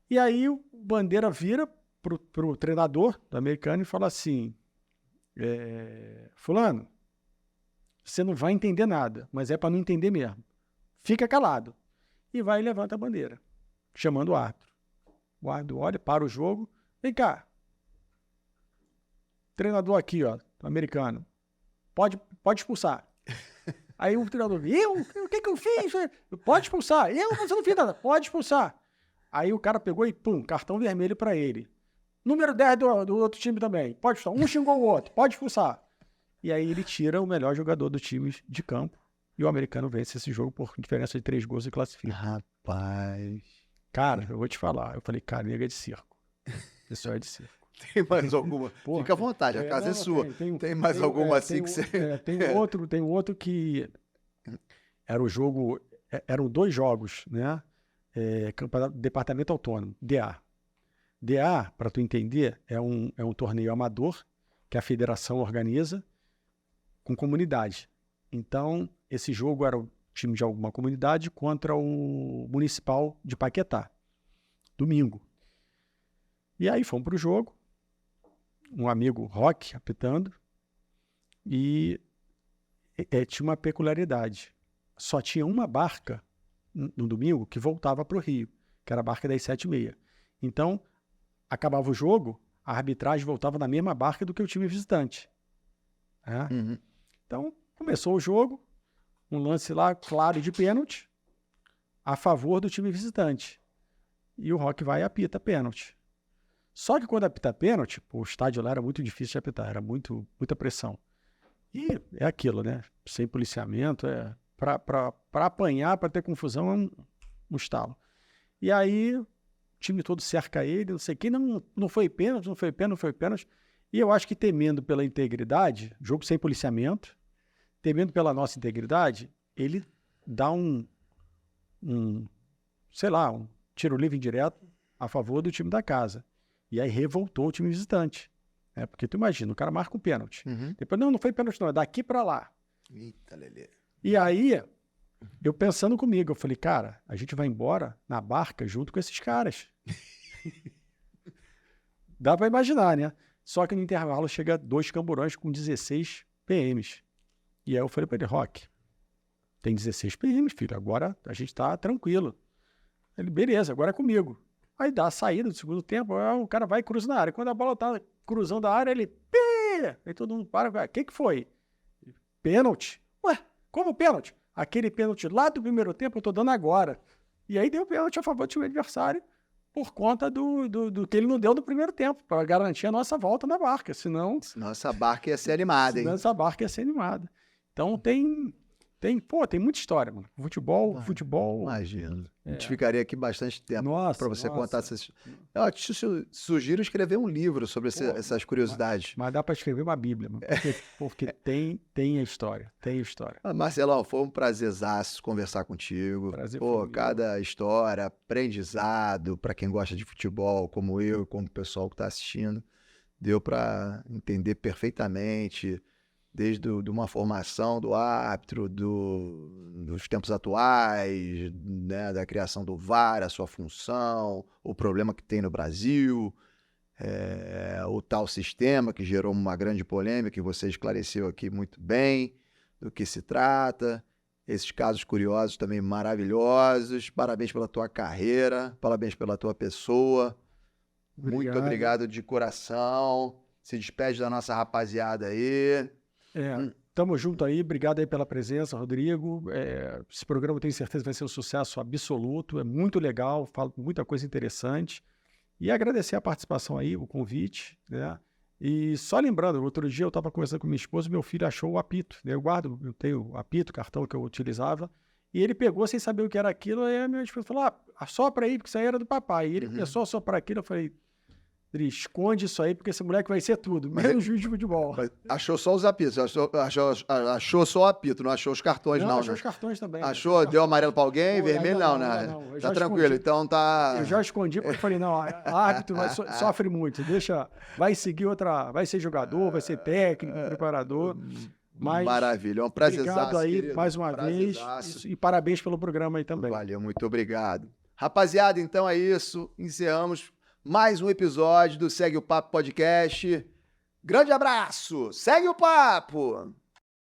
E aí o Bandeira vira pro treinador do americano e fala assim, fulano, você não vai entender nada, mas é para não entender mesmo. Fica calado. E vai e levanta a bandeira, chamando o árbitro. O árbitro olha, para o jogo, vem cá. treinador aqui, ó, americano, pode expulsar. Aí o treinador, o que eu fiz? Pode expulsar. Mas eu não fiz nada. Pode expulsar. Aí o cara pegou e, pum, cartão vermelho pra ele. Número 10 do outro time também. Pode expulsar. Um xingou o outro. Pode expulsar. E aí ele tira o melhor jogador do time de campo. E o americano vence esse jogo por diferença de 3 gols e classifica. Rapaz. Cara, eu vou te falar. Eu falei, cara, nega é de circo. Isso é de circo. Tem mais alguma? Porra, Fica à vontade, a casa é sua. Tem mais alguma assim que você... Tem outro que era o jogo... Eram 2 jogos, né? Departamento Autônomo, DA. DA, para tu entender, é um torneio amador que a federação organiza com comunidade. Então, esse jogo era o time de alguma comunidade contra o Municipal de Paquetá. Domingo. E aí fomos pro jogo. Um amigo, Rock, apitando. E tinha uma peculiaridade. Só tinha uma barca no domingo que voltava para o Rio, que era a barca das 7h30. Então, acabava o jogo, a arbitragem voltava na mesma barca do que o time visitante. Uhum. Então, começou o jogo, um lance lá claro de pênalti, a favor do time visitante. E o Rock vai e apita pênalti. Só que quando apita pênalti, o estádio lá era muito difícil de apitar, era muita pressão. E é aquilo, né? Sem policiamento, para apanhar, para ter confusão, é um estalo. E aí, o time todo cerca ele, não sei quem, não foi pênalti, não foi pênalti. E eu acho que temendo pela integridade, jogo sem policiamento, temendo pela nossa integridade, ele dá um tiro livre indireto a favor do time da casa. E aí revoltou o time visitante. Porque tu imagina, o cara marca um pênalti. Uhum. Depois, não foi pênalti não, é daqui para lá. Eita, Lelê. E aí, eu pensando comigo, eu falei, cara, a gente vai embora na barca junto com esses caras. Dá para imaginar, né? Só que no intervalo chega 2 camburões com 16 PMs. E aí eu falei para ele, Rock, tem 16 PMs, filho, agora a gente tá tranquilo. Ele, beleza, agora é comigo. Aí dá a saída do segundo tempo, o cara vai e cruza na área. Quando a bola tá cruzando a área, ele... Aí todo mundo para, o que foi? Pênalti? Ué, como pênalti? Aquele pênalti lá do primeiro tempo eu tô dando agora. E aí deu pênalti a favor do time adversário por conta do que ele não deu no primeiro tempo, para garantir a nossa volta na barca. Senão essa barca ia ser animada, hein? Senão essa barca ia ser animada. Então tem muita história, mano. Futebol... Imagino. A gente ficaria aqui bastante tempo para você contar essas... Eu te sugiro escrever um livro sobre essas curiosidades. Mas dá para escrever uma bíblia, mano. Porque tem a história. Marcelão, foi um prazerzaço conversar contigo. Cada história, aprendizado, para quem gosta de futebol, como eu, como o pessoal que está assistindo, deu para entender perfeitamente... Desde uma formação do árbitro, dos tempos atuais, né, da criação do VAR, a sua função, o problema que tem no Brasil, o tal sistema que gerou uma grande polêmica, que você esclareceu aqui muito bem do que se trata, esses casos curiosos também maravilhosos. Parabéns pela tua carreira, parabéns pela tua pessoa. Muito obrigado de coração. Se despede da nossa rapaziada aí. Tamo junto aí, obrigado aí pela presença, Rodrigo. Esse programa eu tenho certeza vai ser um sucesso absoluto, é muito legal, falo muita coisa interessante. E agradecer a participação aí, o convite, né? E só lembrando, outro dia eu estava conversando com minha esposa, meu filho achou o apito, né? Eu tenho o apito, cartão que eu utilizava, e ele pegou sem saber o que era aquilo, aí a minha esposa falou, assopra aí, porque isso aí era do papai. E ele começou a soprar aquilo, eu falei... esconde isso aí, porque esse moleque vai ser tudo, menos juiz de futebol. Achou só os apitos, achou só o apito, não achou os cartões, não. Achou os cartões também. Achou, deu amarelo pra alguém, vermelho não, né? Tá tranquilo, então tá... Eu já escondi, porque falei, não, árbitro sofre muito, vai seguir vai ser jogador, vai ser técnico, preparador. Mas maravilha, é um prazerzaço, obrigado aí, querido, mais uma vez, e parabéns pelo programa aí também. Valeu, muito obrigado. Rapaziada, então é isso, encerramos mais um episódio do Segue o Papo Podcast. Grande abraço! Segue o papo!